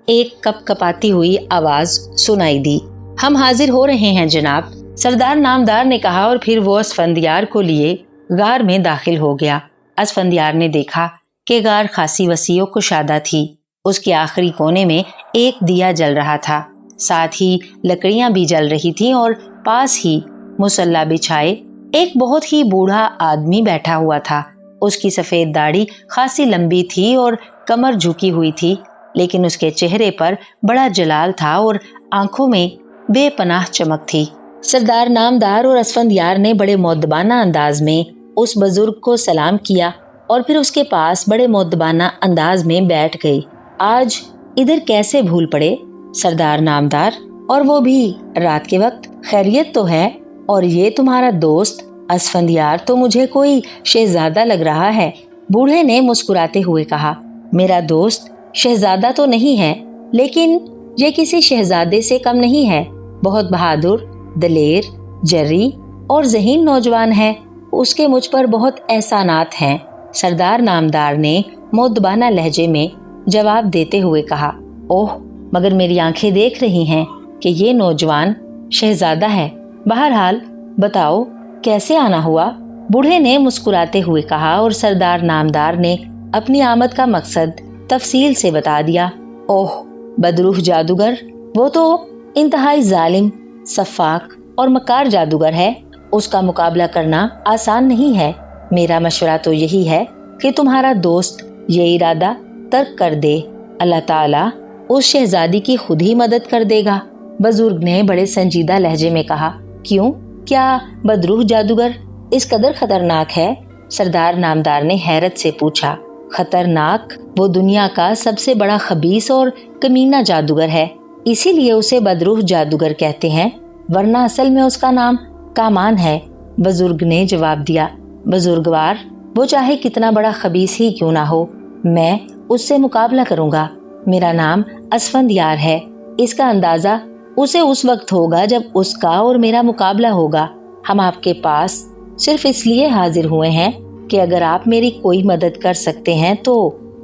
एक कपकपाती हुई आवाज सुनाई दी। हम हाजिर हो रहे हैं जनाब, सरदार नामदार ने कहा, और फिर वो असफंदियार को लिए गार में दाखिल हो गया। असफंदियार ने देखा कि गार खासी वसी और कुशादा थी। उसके आखिरी कोने में एक दिया जल रहा था, साथ ही लकड़ियां भी जल रही थीं, और पास ही मुसल्ला बिछाए एक बहुत ही बूढ़ा आदमी बैठा हुआ था। उसकी सफेद दाढ़ी खासी लंबी थी और कमर झुकी हुई थी, लेकिन उसके चेहरे पर बड़ा जलाल था और आंखों में बेपनाह चमक थी। सरदार नामदार और असफंदियार ने बड़े मुअद्दबाना अंदाज में उस बुजुर्ग को सलाम किया और फिर उसके पास बड़े मुअद्दबाना अंदाज में बैठ गए। आज इधर कैसे भूल पड़े सरदार नामदार, और वो भी रात के वक्त? खैरियत तो है, और ये तुम्हारा दोस्त असफंदियार तो मुझे कोई शहजादा लग रहा है। बूढ़े ने मुस्कुराते हुए कहा, मेरा दोस्त शहजादा तो नहीं है, लेकिन ये किसी शहजादे से कम नहीं है। बहुत बहादुर, दलेर, जर्री और ज़हीन नौजवान है। उसके मुझ पर बहुत एहसानात हैं। सरदार नामदार ने मुअद्दबाना लहजे में जवाब देते हुए कहा, ओह, मगर मेरी आंखें देख रही हैं कि ये नौजवान शहजादा है। बहरहाल बताओ कैसे आना हुआ? बूढ़े ने मुस्कुराते हुए कहा, और सरदार नामदार ने अपनी आमद का मकसद तफसील से बता दिया। ओह, बदरूह जादूगर, वो तो इंतहाई जालिम, सफाक और मकार जादूगर है। उसका मुकाबला करना आसान नहीं है। मेरा मशवरा तो यही है कि तुम्हारा दोस्त ये इरादा तर्क कर दे। अल्लाह ताला उस शहजादी की खुद ही मदद कर देगा। बुजुर्ग ने बड़े संजीदा लहजे में कहा, क्यों, क्या बदरूह जादूगर इस कदर खतरनाक है? सरदार नामदार ने हैरत से पूछा। खतरनाक? वो दुनिया का सबसे बड़ा खबीस और कमीना जादूगर है, इसीलिए उसे बदरूह जादूगर कहते हैं, वरना असल में उसका नाम कामान है। बुजुर्ग ने जवाब दिया, बुजुर्गवार, वो चाहे कितना बड़ा खबीस ही क्यों ना हो, मैं उससे मुकाबला करूंगा। मेरा नाम असफंदियार है। इसका अंदाजा उसे उस वक्त होगा जब उसका और मेरा मुकाबला होगा। हम आपके पास सिर्फ इसलिए हाजिर हुए हैं कि अगर आप मेरी कोई मदद कर सकते हैं तो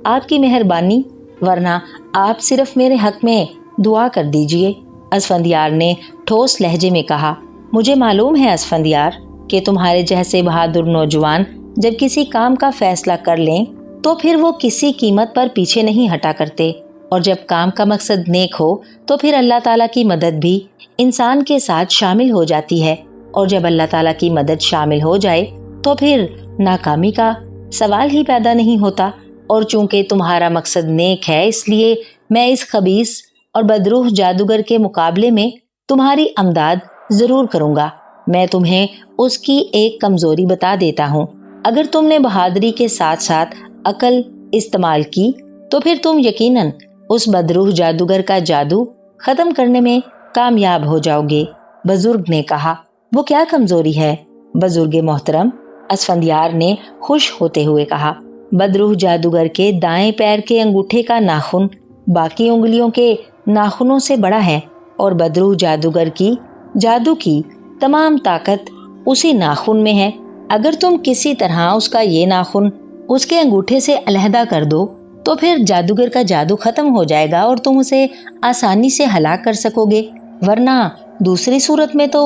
आपकी मेहरबानी, वरना आप सिर्फ मेरे हक में दुआ कर दीजिए। असफंदियार ने ठोस लहजे में कहा, मुझे मालूम है असफंदियार कि तुम्हारे जैसे बहादुर नौजवान जब किसी काम का फैसला कर लें तो फिर वो किसी कीमत पर पीछे नहीं हटा करते, और जब काम का मकसद नेक हो तो फिर अल्लाह ताला की मदद भी इंसान के साथ शामिल हो जाती है, और जब अल्लाह ताला की मदद शामिल हो जाए तो फिर नाकामी का सवाल ही पैदा नहीं होता। और चूंकि तुम्हारा मकसद नेक है, इसलिए मैं इस खबीस और बदरूह जादूगर के मुकाबले में तुम्हारी अमदाद जरूर करूंगा। मैं तुम्हें उसकी एक कमजोरी बता देता हूँ। अगर तुमने बहादुरी के साथ साथ अकल इस्तेमाल की तो फिर तुम यकीनन उस बदरूह जादूगर का जादू खत्म करने में कामयाब हो जाओगे। बुजुर्ग ने कहा, वो क्या कमजोरी है बुजुर्ग मोहतरम? असफंदियार ने खुश होते हुए कहा, बदरूह जादूगर के दाएं पैर के अंगूठे का नाखून बाकी उंगलियों के नाखूनों से बड़ा है, और बदरूह जादूगर की जादू की तमाम ताकत उसी नाखून में है। अगर तुम किसी तरह उसका ये नाखून उसके अंगूठे से अलहदा कर दो तो फिर जादूगर का जादू खत्म हो जाएगा और तुम उसे आसानी से हलाक कर सकोगे, वरना दूसरी सूरत में तो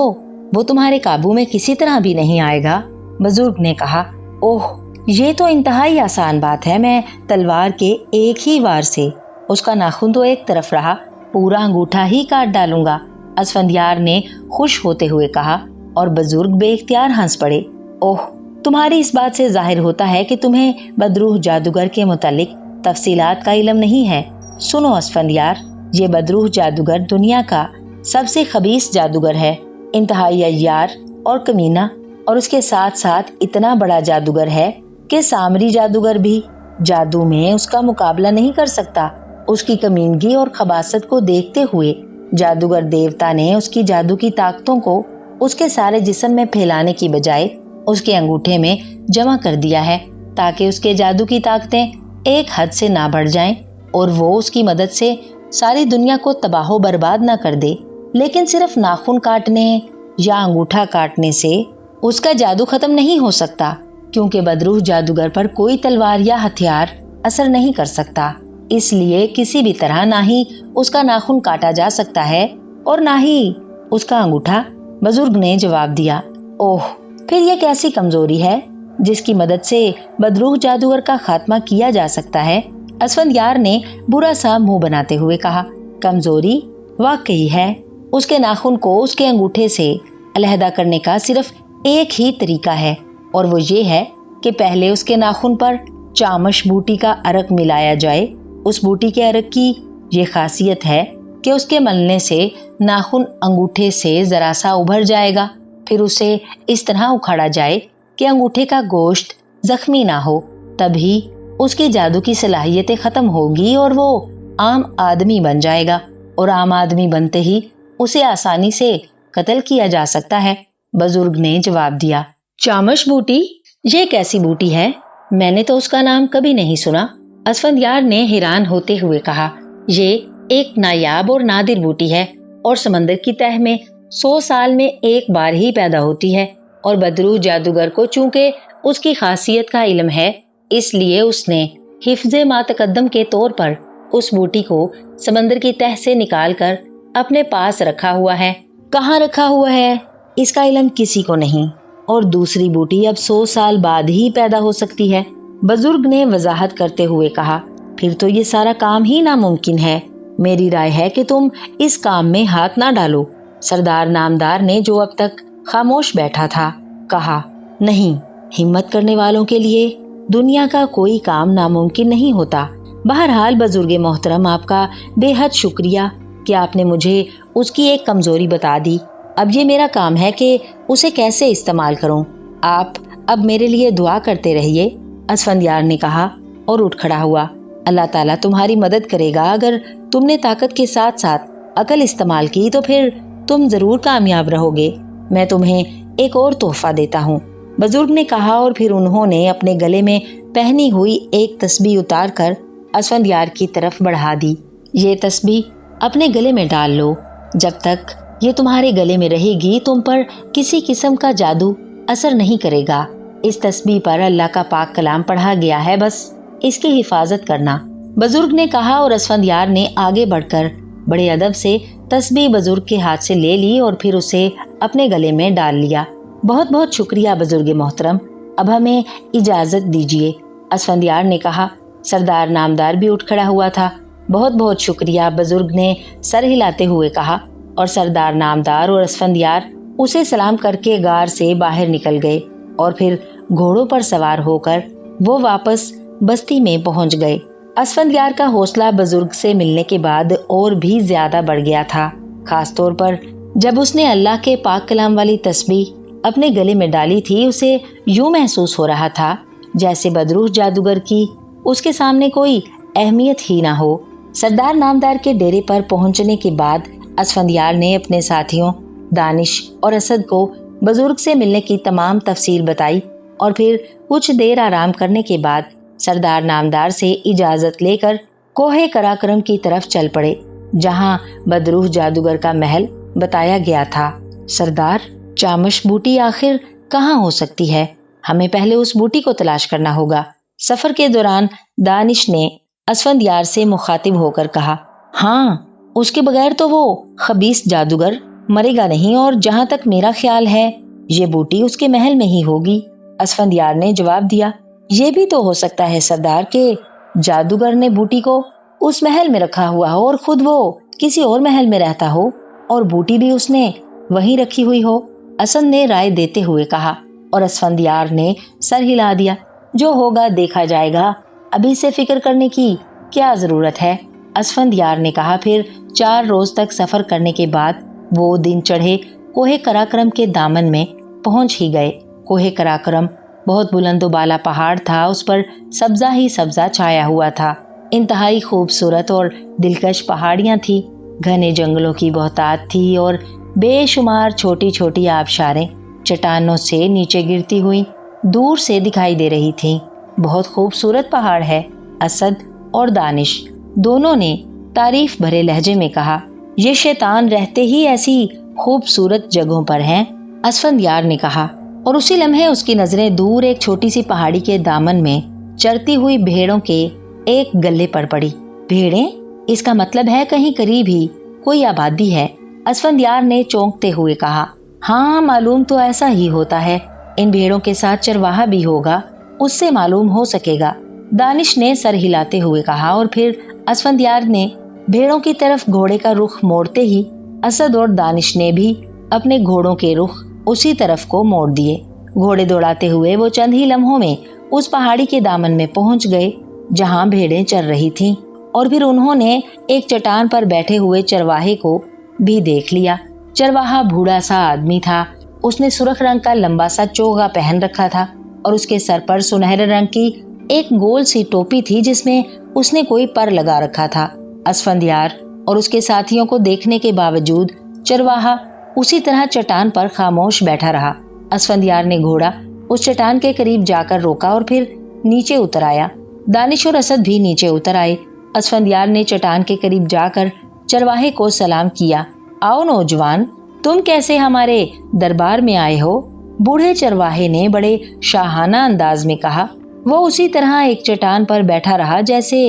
वो तुम्हारे काबू में किसी तरह भी नहीं आएगा। बुजुर्ग ने कहा, ओह, ये तो इंतहाई आसान बात है। मैं तलवार के एक ही वार से, उसका नाखून तो एक तरफ रहा, पूरा अंगूठा ही काट डालूंगा। असफंदियार ने खुश होते हुए कहा, और बुजुर्ग बेइख्तियार हंस पड़े। ओह, तुम्हारी इस बात से जाहिर होता है कि तुम्हें बदरूह जादूगर के मुतालिक तफसीलात का इल्म नहीं है। सुनो असफंदियार, ये बदरूह जादूगर दुनिया का सबसे खबीस जादूगर है, इंतहाई अय्यार और कमीना, और उसके साथ साथ इतना बड़ा जादूगर है कि सामरी जादूगर भी जादू में उसका मुकाबला नहीं कर सकता। उसकी कमीनगी और खबासत को देखते हुए जादूगर देवता ने उसकी जादू की ताकतों को उसके सारे जिस्म में फैलाने की बजाय उसके अंगूठे में जमा कर दिया है, ताकि उसके जादू की ताकतें एक हद से ना बढ़ जाएं। और वो उसकी मदद से सारी दुनिया को तबाह बर्बाद ना कर दे, लेकिन सिर्फ नाखून काटने या अंगूठा काटने से उसका जादू खत्म नहीं हो सकता, क्योंकि बदरूह जादूगर पर कोई तलवार या हथियार असर नहीं कर सकता। इसलिए किसी भी तरह ना ही उसका नाखून काटा जा सकता है और ना ही उसका अंगूठा। बुजुर्ग ने जवाब दिया। ओह, फिर यह कैसी कमजोरी है जिसकी मदद से बदरूह जादूगर का खात्मा किया जा सकता है? असफंदयार ने बुरा सा मुंह बनाते हुए कहा। कमजोरी वाकई है। उसके नाखून को उसके अंगूठे से अलहदा करने का सिर्फ एक ही तरीका है, और वो ये है कि पहले उसके नाखून पर चामश बूटी का अरक मिलाया जाए। उस बूटी के अरक की ये खासियत है कि उसके मलने से नाखून अंगूठे से जरा सा उभर जाएगा। फिर उसे इस तरह उखाड़ा जाए कि अंगूठे का गोश्त जख्मी ना हो। तभी उसकी जादू की सलाहियतें खत्म होगी और वो आम आदमी बन जाएगा, और आम आदमी बनते ही उसे आसानी से कत्ल किया जा सकता है। बुजुर्ग ने जवाब दिया। चामश बूटी? ये कैसी बूटी है? मैंने तो उसका नाम कभी नहीं सुना। असफंदयार ने हैरान होते हुए कहा। ये एक नायाब और नादिर बूटी है और समंदर की तह में 100 साल में एक बार ही पैदा होती है, और बदरूह जादूगर को चूंकि उसकी खासियत का इल्म है, इसलिए उसने हिफ्ज़े मा तक़द्दम के तौर पर उस बूटी को समंदर की तह से निकालकर अपने पास रखा हुआ है। कहाँ रखा हुआ है इसका इल्म किसी को नहीं, और दूसरी बूटी अब 100 साल बाद ही पैदा हो सकती है। बुजुर्ग ने वजाहत करते हुए कहा। फिर तो ये सारा काम ही नामुमकिन है। मेरी राय है कि तुम इस काम में हाथ ना डालो। सरदार नामदार ने, जो अब तक खामोश बैठा था, कहा। नहीं, हिम्मत करने वालों के लिए दुनिया का कोई काम नामुमकिन नहीं होता। बहरहाल बुजुर्ग मोहतरम, आपका बेहद शुक्रिया कि आपने मुझे उसकी एक कमजोरी बता दी। अब ये मेरा काम है कि उसे कैसे इस्तेमाल करूं। आप अब मेरे लिए दुआ करते रहिए, असफंदयार ने कहा और उठ खड़ा हुआ। अल्लाह ताला तुम्हारी मदद करेगा। अगर तुमने ताकत के साथ साथ अकल इस्तेमाल की तो फिर तुम जरूर कामयाब रहोगे। मैं तुम्हें एक और तोहफा देता हूँ, बुजुर्ग ने कहा, और फिर उन्होंने अपने गले में पहनी हुई एक तस्बीह उतार कर असफंदयार की तरफ बढ़ा दी। ये तस्बीह अपने गले में डाल लो। जब तक ये तुम्हारे गले में रहेगी तुम पर किसी किस्म का जादू असर नहीं करेगा। इस तस्बीह पर अल्लाह का पाक कलाम पढ़ा गया है, बस इसकी हिफाजत करना, बुजुर्ग ने कहा। और असफंदयार ने आगे बढ़कर बड़े अदब से तस्बीह बुजुर्ग के हाथ से ले ली और फिर उसे अपने गले में डाल लिया। बहुत बहुत शुक्रिया बुजुर्ग मोहतरम, अब हमें इजाजत दीजिए, असफंदयार ने कहा। सरदार नामदार भी उठ खड़ा हुआ था। बहुत बहुत शुक्रिया, बुजुर्ग ने सर हिलाते हुए कहा, और सरदार नामदार और असफंदयार उसे सलाम करके गार से बाहर निकल गए, और फिर घोड़ों पर सवार होकर वो वापस बस्ती में पहुंच गए। असफंदयार का हौसला बुजुर्ग से मिलने के बाद और भी ज्यादा बढ़ गया था, खास तौर पर जब उसने अल्लाह के पाक कलाम वाली तस्बीह अपने गले में डाली थी। उसे यूं महसूस हो रहा था जैसे बदरूह जादूगर की उसके सामने कोई अहमियत ही ना हो। सरदार नामदार के डेरे पर पहुंचने के बाद असफंदयार ने अपने साथियों दानिश और असद को बुजुर्ग से मिलने की तमाम तफसील बताई, और फिर कुछ देर आराम करने के बाद सरदार नामदार से इजाजत लेकर कोहे कराकरम की तरफ चल पड़े, जहां बदरूह जादूगर का महल बताया गया था। सरदार, चामश बूटी आखिर कहाँ हो सकती है? हमें पहले उस बूटी को तलाश करना होगा। सफर के दौरान दानिश ने असफंदयार से मुखातिब होकर कहा। हाँ, उसके बगैर तो वो खबीस जादूगर मरेगा नहीं, और जहाँ तक मेरा ख्याल है ये बूटी उसके महल में ही होगी, असफंदयार ने जवाब दिया। ये भी तो हो सकता है सरदार के जादूगर ने बूटी को उस महल में रखा हुआ हो और खुद वो किसी और महल में रहता हो, और बूटी भी उसने वहीं रखी हुई हो, असद ने राय देते हुए कहा, और असफंदयार ने सर हिला दिया। जो होगा देखा जाएगा, अभी से फिक्र करने की क्या जरूरत है, असफंदयार ने कहा। फिर 4 रोज तक सफर करने के बाद वो दिन चढ़े कोहे कराकरम के दामन में पहुंच ही गए। कोहे कराकरम बहुत बुलंदोबाला पहाड़ था, उस पर सब्जा ही सब्जा छाया हुआ था। इंतहाई खूबसूरत और दिलकश पहाड़ियां थी, घने जंगलों की बहुतात थी, और बेशुमार छोटी छोटी आबशारें चट्टानों से नीचे गिरती हुई दूर से दिखाई दे रही थीं। बहुत खूबसूरत पहाड़ है, असद और दानिश दोनों ने तारीफ भरे लहजे में कहा, ये शैतान रहते ही ऐसी खूबसूरत जगहों पर हैं। असफंदयार ने कहा, और उसी लम्हे उसकी नजरें दूर एक छोटी सी पहाड़ी के दामन में चरती हुई भेड़ों के एक गल्ले पर पड़ी। भेड़ें? इसका मतलब है कहीं करीब ही कोई आबादी है। असफंदयार ने चौंकते हुए कहा, हाँ, मालूम तो ऐसा ही होता है। इन भेड़ों के साथ चरवाहा भी होगा, उससे मालूम हो सकेगा। दानिश ने सर हिलाते हुए कहा, और फिर असफंदयार ने भेड़ों की तरफ घोड़े का रुख मोड़ते ही असद और दानिश ने भी अपने घोड़ों के रुख उसी तरफ को मोड़ दिए। घोड़े दौड़ाते हुए वो चंद ही लम्हों में उस पहाड़ी के दामन में पहुंच गए जहां भेड़ें चर रही थीं, और फिर उन्होंने एक चट्टान पर बैठे हुए चरवाहे को भी देख लिया। चरवाहा बूढ़ा सा आदमी था। उसने सुर्ख रंग का लंबा सा चोगा पहन रखा था और उसके सर पर सुनहरे रंग की एक गोल सी टोपी थी जिसमें उसने कोई पर लगा रखा था। असफंदयार और उसके साथियों को देखने के बावजूद चरवाहा उसी तरह चट्टान पर खामोश बैठा रहा। असफंदयार ने घोड़ा उस चट्टान के करीब जाकर रोका और फिर नीचे उतर आया। दानिश और असद भी नीचे उतर आए। असफंदयार ने चट्टान के करीब जाकर चरवाहे को सलाम किया। आओ नौजवान, तुम कैसे हमारे दरबार में आए हो? बूढ़े चरवाहे ने बड़े शाहाना अंदाज में कहा। वो उसी तरह एक चट्टान पर बैठा रहा जैसे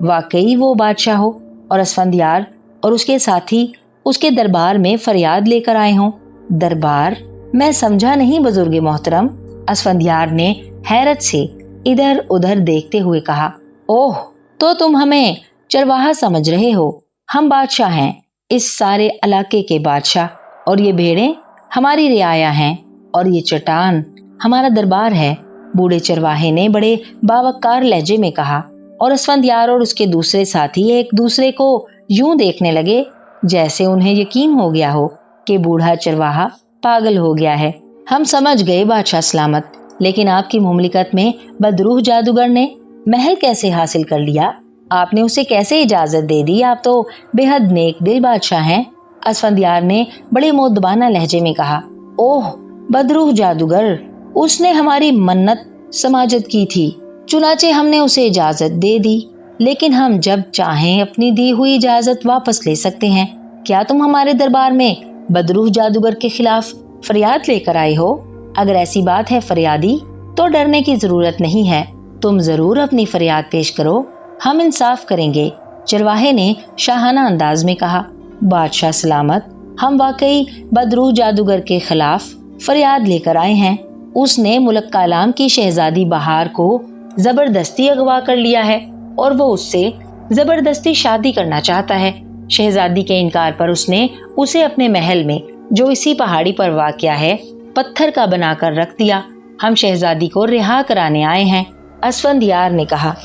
वाकई वो बादशाह हो और असफंदयार और उसके साथी उसके दरबार में फरियाद लेकर आए हों। दरबार? मैं समझा नहीं बुजुर्ग मोहतरम। असफंदयार ने हैरत से इधर उधर देखते हुए कहा, ओह, तो तुम हमें चरवाहा समझ रहे हो? हम बादशाह हैं, इस सारे इलाके के बादशाह, और ये भेड़ें हमारी रियाया हैं और ये चट्टान हमारा दरबार है। बूढ़े चरवाहे ने बड़े बावकार लहजे में कहा, और असफंदयार और उसके दूसरे साथी एक दूसरे को यूं देखने लगे जैसे उन्हें यकीन हो गया हो कि बूढ़ा चरवाहा पागल हो गया है। हम समझ गए बादशाह सलामत, लेकिन आपकी मुमलिकत में बदरूह जादूगर ने महल कैसे हासिल कर लिया? आपने उसे कैसे इजाजत दे दी? आप तो बेहद नेक दिल बादशाह हैं। असफंदयार ने बड़े मोदबाना लहजे में कहा, ओह, बदरूह जादूगर, उसने हमारी मन्नत समाजत की थी, चुनाचे हमने उसे इजाजत दे दी, लेकिन हम जब चाहें अपनी दी हुई इजाजत वापस ले सकते हैं। क्या तुम हमारे दरबार में बदरूह जादूगर के खिलाफ फरियाद लेकर आए हो? अगर ऐसी बात है फरियादी, तो डरने की जरूरत नहीं है। तुम जरूर अपनी फरियाद पेश करो, हम इंसाफ करेंगे। चरवाहे ने शाहाना अंदाज में कहा, बादशाह सलामत, हम वाकई बदरूह जादूगर के खिलाफ फरियाद लेकर आए हैं। उसने मुल्क कालाम की शहजादी बहार को जबरदस्ती अगवा कर लिया है और वो उससे जबरदस्ती शादी करना चाहता है। शहजादी के इनकार पर उसने उसे अपने महल में, जो इसी पहाड़ी पर वाक़या है, पत्थर का बनाकर रख दिया। हम शहजादी को रिहा कराने आए हैं। असफंदयार ने कहा,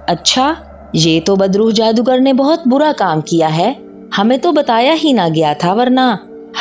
अच्छा, ये तो बदरूह जादूगर ने बहुत बुरा काम किया है। हमें तो बताया ही ना गया था, वरना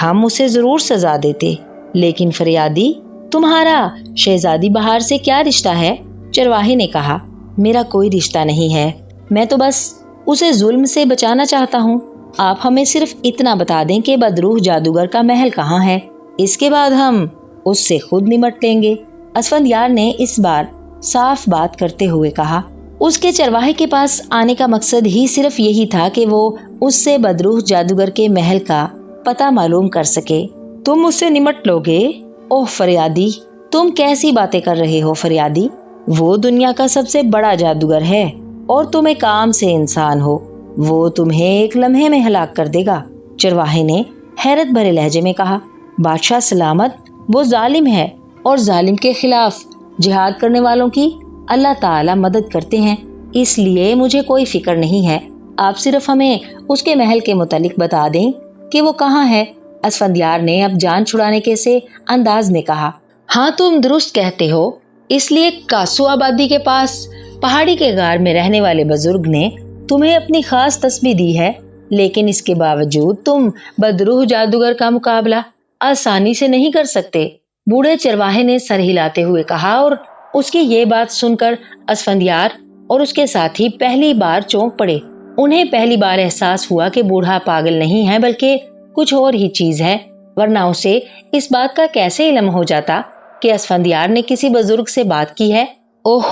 हम उसे जरूर सजा देते। लेकिन फरियादी, तुम्हारा शहजादी बहार से क्या रिश्ता है? चरवाहे ने कहा, मेरा कोई रिश्ता नहीं है, मैं तो बस उसे जुल्म से बचाना चाहता हूँ। आप हमें सिर्फ इतना बता दें कि बदरूह जादूगर का महल कहाँ है, इसके बाद हम उससे खुद निमट लेंगे। असफंदयार ने इस बार साफ बात करते हुए कहा। उसके चरवाहे के पास आने का मकसद ही सिर्फ यही था कि वो उससे बदरूह जादूगर के महल का पता मालूम कर सके। तुम उससे निमट लोगे? ओह फरियादी, तुम कैसी बातें कर रहे हो फरियादी? वो दुनिया का सबसे बड़ा जादूगर है और तुम एक आम से इंसान हो। वो तुम्हें एक लम्हे में हलाक कर देगा। चरवाहे ने हैरत भरे लहजे में कहा, बादशाह सलामत, वो जालिम है और जालिम के खिलाफ जिहाद करने वालों की अल्लाह ताला मदद करते हैं, इसलिए मुझे कोई फिक्र नहीं है। आप सिर्फ हमें उसके महल के मुतालिक बता दें कि वो कहाँ है। असफंदयार ने अब जान छुड़ाने के से अंदाज में कहा, हाँ, तुम दुरुस्त कहते हो। इसलिए कासू आबादी के पास पहाड़ी के गार में रहने वाले बुजुर्ग ने तुम्हें अपनी खास तस्बीह दी है, लेकिन इसके बावजूद तुम बदरूह जादूगर का मुकाबला आसानी से नहीं कर सकते। बूढ़े चरवाहे ने सर हिलाते हुए कहा, और उसकी ये बात सुनकर असफंदयार और उसके साथी पहली बार चौंक पड़े। उन्हें पहली बार एहसास हुआ कि बूढ़ा पागल नहीं है बल्कि कुछ और ही चीज है, वरना उसे इस बात का कैसे इल्म हो जाता कि असफंदयार ने किसी बुजुर्ग से बात की है। ओह,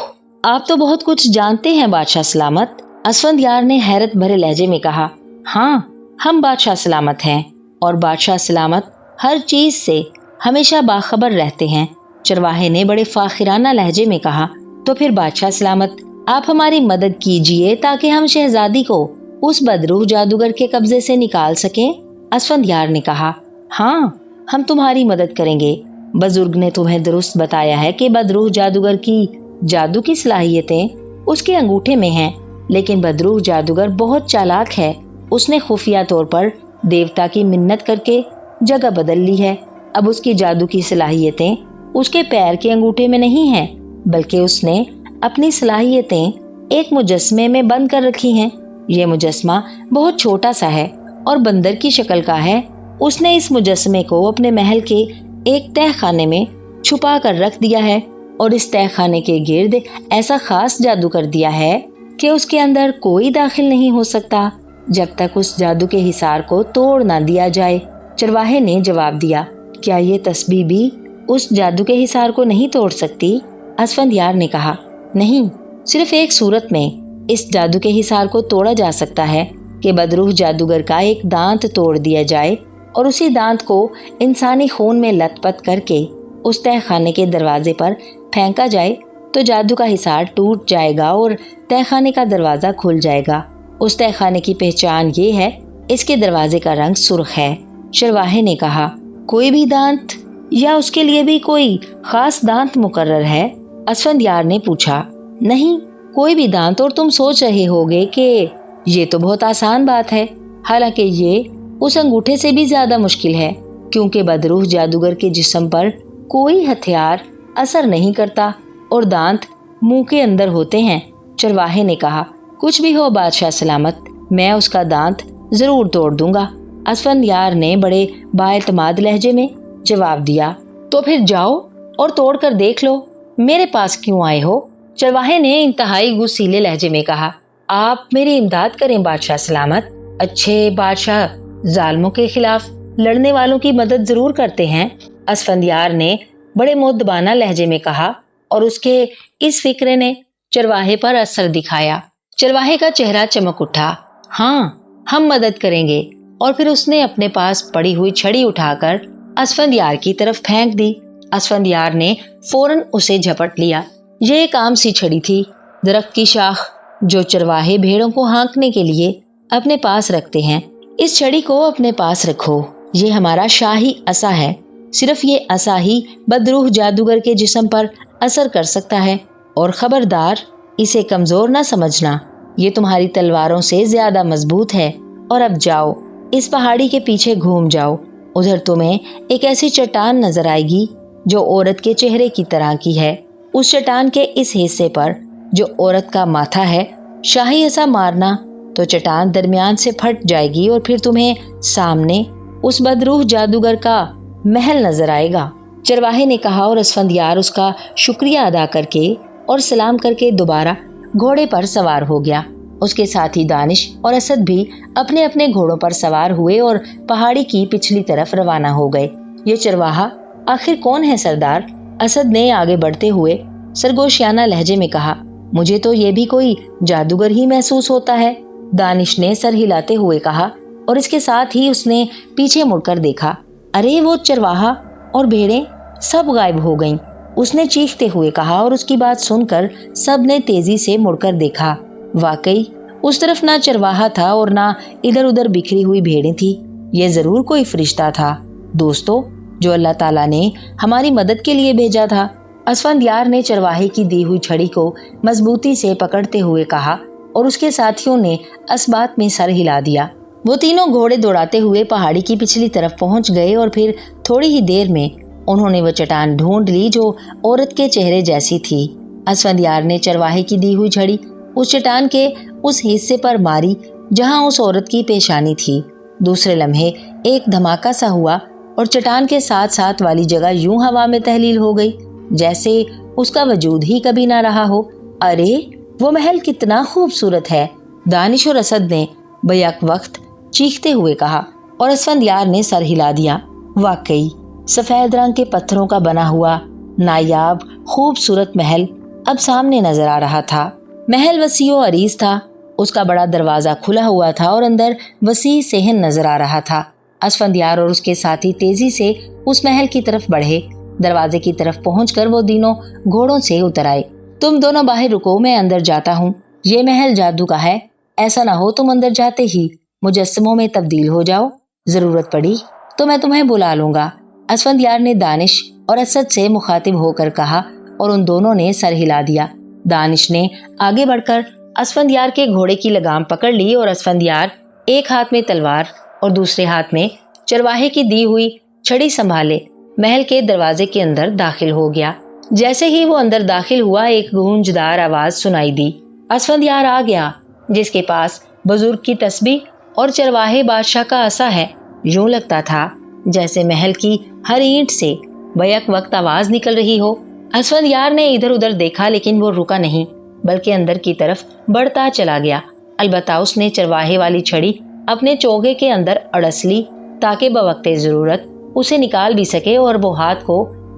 आप तो बहुत कुछ जानते हैं बादशाह सलामत। असफंदयार ने हैरत भरे लहजे में कहा, हाँ, हम बादशाह सलामत हैं और बादशाह सलामत हर चीज से हमेशा बाखबर रहते हैं। चरवाहे ने बड़े फाखिराना लहजे में कहा, तो फिर बादशाह सलामत आप हमारी मदद कीजिए ताकि हम शहजादी को उस बदरूह जादूगर के कब्जे से निकाल सकें। असफंदयार ने कहा, हाँ, हम तुम्हारी मदद करेंगे। बुजुर्ग ने तुम्हें दुरुस्त बताया है कि बदरूह जादूगर की जादू की सलाहियतें उसके अंगूठे में हैं, लेकिन बदरूह जादूगर बहुत चालाक है। उसने खुफिया तौर पर देवता की मिन्नत करके जगह बदल ली है। अब उसकी जादू की सलाहियतें उसके पैर के अंगूठे में नहीं हैं, बल्कि उसने अपनी सलाहियतें एक मुजस्मे में बंद कर रखी हैं। ये मुजस्मा बहुत छोटा सा है और बंदर की शक्ल का है। उसने इस मुजस्मे को अपने महल के एक तह खाने में छुपा कर रख दिया है और इस तह खाने के गिर्द ऐसा खास जादू कर दिया है कि उसके अंदर कोई दाखिल नहीं हो सकता जब तक उस जादू के हिसार को तोड़ ना दिया जाए। चरवाहे ने जवाब दिया, क्या ये तस्बीह भी उस जादू के हिसार को नहीं तोड़ सकती? असफंदयार ने कहा, नहीं, सिर्फ एक सूरत में इस जादू के हिसार को तोड़ा जा सकता है कि बदरूह जादूगर का एक दांत तोड़ दिया जाए और उसी दांत को इंसानी खून में लथपथ करके उस तह खाने के दरवाजे पर फेंका जाए तो जादू का हिसार टूट जाएगा और तह खाने का दरवाजा खुल जाएगा। उस तह खाने की पहचान ये है, इसके दरवाजे का रंग सुर्ख है। चरवाहे ने कहा, कोई भी दांत या उसके लिए भी कोई खास दांत मुकर्रर है? असफंदयार ने पूछा, नहीं, कोई भी दांत। और तुम सोच रहे होगे कि ये तो बहुत आसान बात है, हालांकि ये उस अंगूठे से भी ज्यादा मुश्किल है, क्योंकि बदरूह जादूगर के जिस्म पर कोई हथियार असर नहीं करता और दांत मुंह के अंदर होते हैं। चरवाहे ने कहा, कुछ भी हो बादशाह सलामत, मैं उसका दांत जरूर तोड़ दूंगा। असफंदयार ने बड़े बाएतमाद लहजे में जवाब दिया, तो फिर जाओ और तोड़ कर देख लो, मेरे पास क्यों आए हो? चरवाहे ने इंतहाई गुस्सीले लहजे में कहा, आप मेरी इमदाद करें बादशाह सलामत। अच्छे बादशाह जालिमों के खिलाफ लड़ने वालों की मदद जरूर करते हैं। असफंदयार ने बड़े मुद्दबाना लहजे में कहा और उसके इस फिक्रे ने चरवाहे पर असर दिखाया। चरवाहे का चेहरा चमक उठा, हाँ, हम मदद करेंगे। और फिर उसने अपने पास पड़ी हुई छड़ी उठाकर असफंदयार की तरफ फेंक दी। असफंदयार ने फौरन उसे झपट लिया। यह एक आम सी छड़ी थी, दरख्त की शाख जो चरवाहे भेड़ों को हाँकने के लिए अपने पास रखते हैं। इस छड़ी को अपने पास रखो, ये हमारा शाही असा है। सिर्फ ये असा ही बदरूह जादूगर के जिस्म पर असर कर सकता है, और खबरदार, इसे कमजोर ना समझना, ये तुम्हारी तलवारों से ज्यादा मजबूत है। और अब जाओ, इस पहाड़ी के पीछे घूम जाओ, उधर तुम्हें एक ऐसी चट्टान नजर आएगी जो औरत के चेहरे की तरह की है। उस चट्टान के इस हिस्से पर जो औरत का माथा है, शाही ऐसा मारना तो चट्टान दरमियान से फट जाएगी और फिर तुम्हें सामने उस बदरूह जादूगर का महल नजर आएगा। चरवाहे ने कहा और असफंदयार उसका शुक्रिया अदा करके और सलाम करके दोबारा घोड़े पर सवार हो गया। उसके साथ ही दानिश और असद भी अपने अपने घोड़ों पर सवार हुए और पहाड़ी की पिछली तरफ रवाना हो गए। ये चरवाहा आखिर कौन है सरदार? असद ने आगे बढ़ते हुए सरगोशियाना लहजे में कहा, मुझे तो ये भी कोई जादूगर ही महसूस होता है। दानिश ने सर हिलाते हुए कहा और इसके साथ ही उसने पीछे मुड़कर देखा। अरे वो चरवाहा और भेड़ें सब गायब हो गईं। उसने चीखते हुए कहा और उसकी बात सुनकर सब ने तेजी से मुड़कर देखा। वाकई उस तरफ ना चरवाहा था और ना इधर उधर बिखरी हुई भेड़ें थी। ये जरूर कोई फरिश्ता था दोस्तों, जो अल्लाह ताला ने हमारी मदद के लिए भेजा था। असफंदयार ने चरवाहे की दी हुई छड़ी को मजबूती से पकड़ते हुए कहा और उसके साथियों ने इस बात में सर हिला दिया। वो तीनों घोड़े दौड़ाते हुए पहाड़ी की पिछली तरफ पहुंच गए और फिर थोड़ी ही देर में उन्होंने वो चट्टान ढूंढ ली जो औरत के चेहरे जैसी थी। असफंदयार ने चरवाहे की दी हुई छड़ी उस चट्टान के उस हिस्से पर मारी जहां उस औरत की पेशानी थी। दूसरे लम्हे एक धमाका सा हुआ और चट्टान के साथ साथ वाली जगह यूं हवा में तहलील हो गई जैसे उसका वजूद ही कभी ना रहा हो। अरे वो महल कितना खूबसूरत है, दानिश और असद ने बैक वक्त चीखते हुए कहा और असफंदयार ने सर हिला दिया। वाकई सफेद रंग के पत्थरों का बना हुआ नायाब खूबसूरत महल अब सामने नजर आ रहा था। महल वसीओ अरीज था उसका बड़ा दरवाजा खुला हुआ था और अंदर वसी सेहन नजर आ रहा था। असफंदियार और उसके साथी तेजी से उस महल की तरफ बढ़े। दरवाजे की तरफ पहुंचकर वो तीनों घोड़ों से उतर आए। तुम दोनों बाहर रुको, मैं अंदर जाता हूँ। ये महल जादू का है, ऐसा ना हो तुम अंदर जाते ही मुजस्समों में तब्दील हो जाओ। जरूरत पड़ी तो मैं तुम्हें बुला लूंगा। असफंदियार ने दानिश और असद से मुखातिब होकर कहा और उन दोनों ने सर हिला दिया। दानिश ने आगे बढ़कर असफंदियार के घोड़े की लगाम पकड़ ली और असफंदियार एक हाथ में तलवार और दूसरे हाथ में चरवाहे की दी हुई छड़ी संभाले महल के दरवाजे के अंदर दाखिल हो गया। जैसे ही वो अंदर दाखिल हुआ, एक गूंजदार आवाज सुनाई दी। असफंदियार आ गया, जिसके पास बुजुर्ग की तस्बीह और चरवाहे बादशाह का असा है। यूं लगता था जैसे महल की हर ईंट से बैक वक्त आवाज निकल रही हो। असफंदियार ने इधर उधर देखा, लेकिन वो रुका नहीं, बल्कि अंदर की तरफ बढ़ता चला गया। अलबत्ता उसने चरवाहे वाली छड़ी अपने चोगे के अंदर अड़स ली, ताकि बवक्ते जरूरत उसे निकाल भी सके और वो हाथ को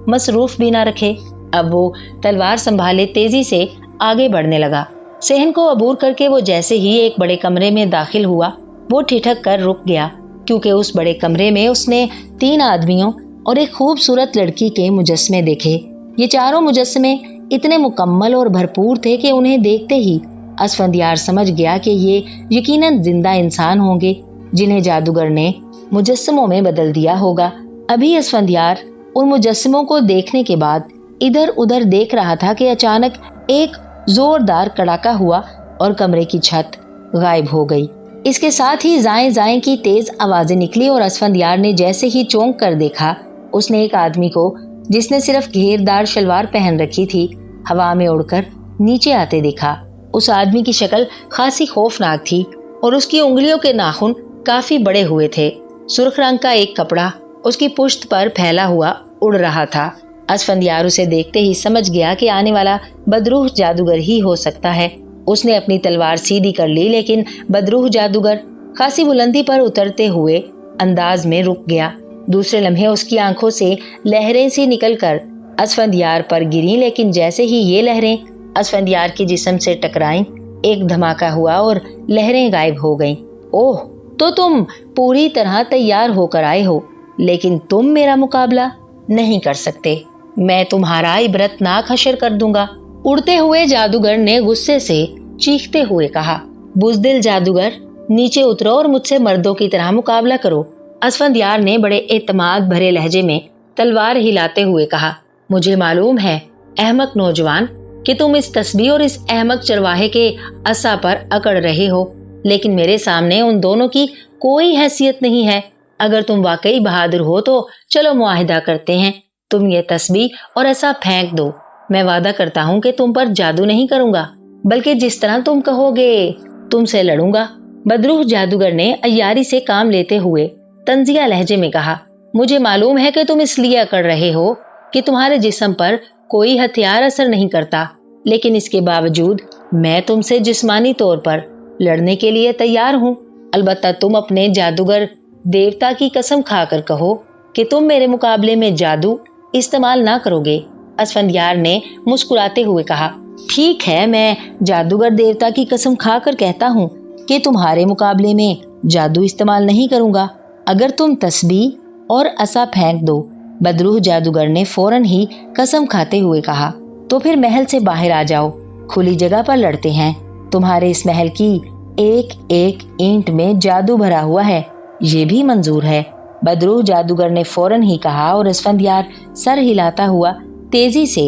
मसरूफ भी ना रखे। अब वो तलवार संभाले तेजी से आगे बढ़ने लगा। सेहन को अबूर करके वो जैसे ही एक बड़े कमरे में दाखिल हुआ, वो ठिठक कर रुक गया, क्योंकि उस बड़े कमरे में उसने 3 आदमियों और एक खूबसूरत लड़की के मुजस्समे देखे। ये चारों मुजस्समे इतने मुकम्मल और भरपूर थे कि उन्हें देखते ही असफंदियार समझ गया कि ये यकीनन जिंदा इंसान होंगे, जिन्हें जादूगर ने मुजस्समों में बदल दिया होगा। अभी असफंदियार उन मुजस्समों को देखने के बाद इधर उधर देख रहा था कि अचानक एक जोरदार कड़ाका हुआ और कमरे की छत गायब हो गई। इसके साथ ही जाएं जाएं की तेज आवाजें निकली और असफंदियार ने जैसे ही चौंक कर देखा, उसने एक आदमी को, जिसने सिर्फ घेरदार शलवार पहन रखी थी, हवा में उड़कर नीचे आते देखा। उस आदमी की शक्ल खासी खौफनाक थी और उसकी उंगलियों के नाखून काफी बड़े हुए थे। सुर्ख रंग का एक कपड़ा उसकी पुश्त पर फैला हुआ उड़ रहा था। असफंदियार उसे देखते ही समझ गया कि आने वाला बदरूह जादूगर ही हो सकता है। उसने अपनी तलवार सीधी कर ली, लेकिन बदरूह जादूगर खासी बुलंदी पर उतरते हुए अंदाज में रुक गया। दूसरे लम्हे उसकी आंखों से लहरें सी निकलकर असफंदियार पर गिरी, लेकिन जैसे ही ये लहरें असफंदियार के जिस्म से टकराईं, एक धमाका हुआ और लहरें गायब हो गईं। ओह, तो तुम पूरी तरह तैयार होकर आए हो, लेकिन तुम मेरा मुकाबला नहीं कर सकते। मैं तुम्हारा इबरतनाक हशर कर दूंगा। उड़ते हुए जादूगर ने गुस्से से चीखते हुए कहा। बुज़दिल जादूगर, नीचे उतरो और मुझसे मर्दों की तरह मुकाबला करो। असफंदियार ने बड़े एतमाद भरे लहजे में तलवार हिलाते हुए कहा। मुझे मालूम है अहमक नौजवान कि तुम इस तस्बीह और इस अहमक चरवाहे के असा पर अकड़ रहे हो, लेकिन मेरे सामने उन दोनों की कोई हैसियत नहीं है। अगर तुम वाकई बहादुर हो तो चलो मुआहिदा करते हैं। तुम ये तस्बीह और असा फेंक दो। मैं वादा करता हूँ कि तुम पर जादू नहीं करूंगा, बल्कि जिस तरह तुम कहोगे तुमसे लड़ूंगा। बदरूह जादूगर ने अय्यारी से काम लेते हुए तंजिया लहजे में कहा। मुझे मालूम है कि तुम इसलिए अकड़ रहे हो कि तुम्हारे जिस्म पर कोई हथियार असर नहीं करता, लेकिन इसके बावजूद मैं तुमसे जिस्मानी तौर पर लड़ने के लिए तैयार हूँ। अलबत्ता तुम अपने जादूगर देवता की कसम खाकर कहो कि तुम मेरे मुकाबले में जादू इस्तेमाल ना करोगे। असफंदियार ने मुस्कुराते हुए कहा। ठीक है, मैं जादूगर देवता की कसम खाकर कहता हूँ कि तुम्हारे मुकाबले में जादू इस्तेमाल नहीं करूंगा, अगर तुम तस्बीह और असा फेंक दो। बदरूह जादूगर ने फौरन ही कसम खाते हुए कहा। तो फिर महल से बाहर आ जाओ, खुली जगह पर लड़ते हैं। तुम्हारे इस महल की एक एक ईंट में जादू भरा हुआ है, ये भी मंजूर है। बदरूह जादूगर ने फौरन ही कहा और असफंदियार सर हिलाता हुआ तेजी से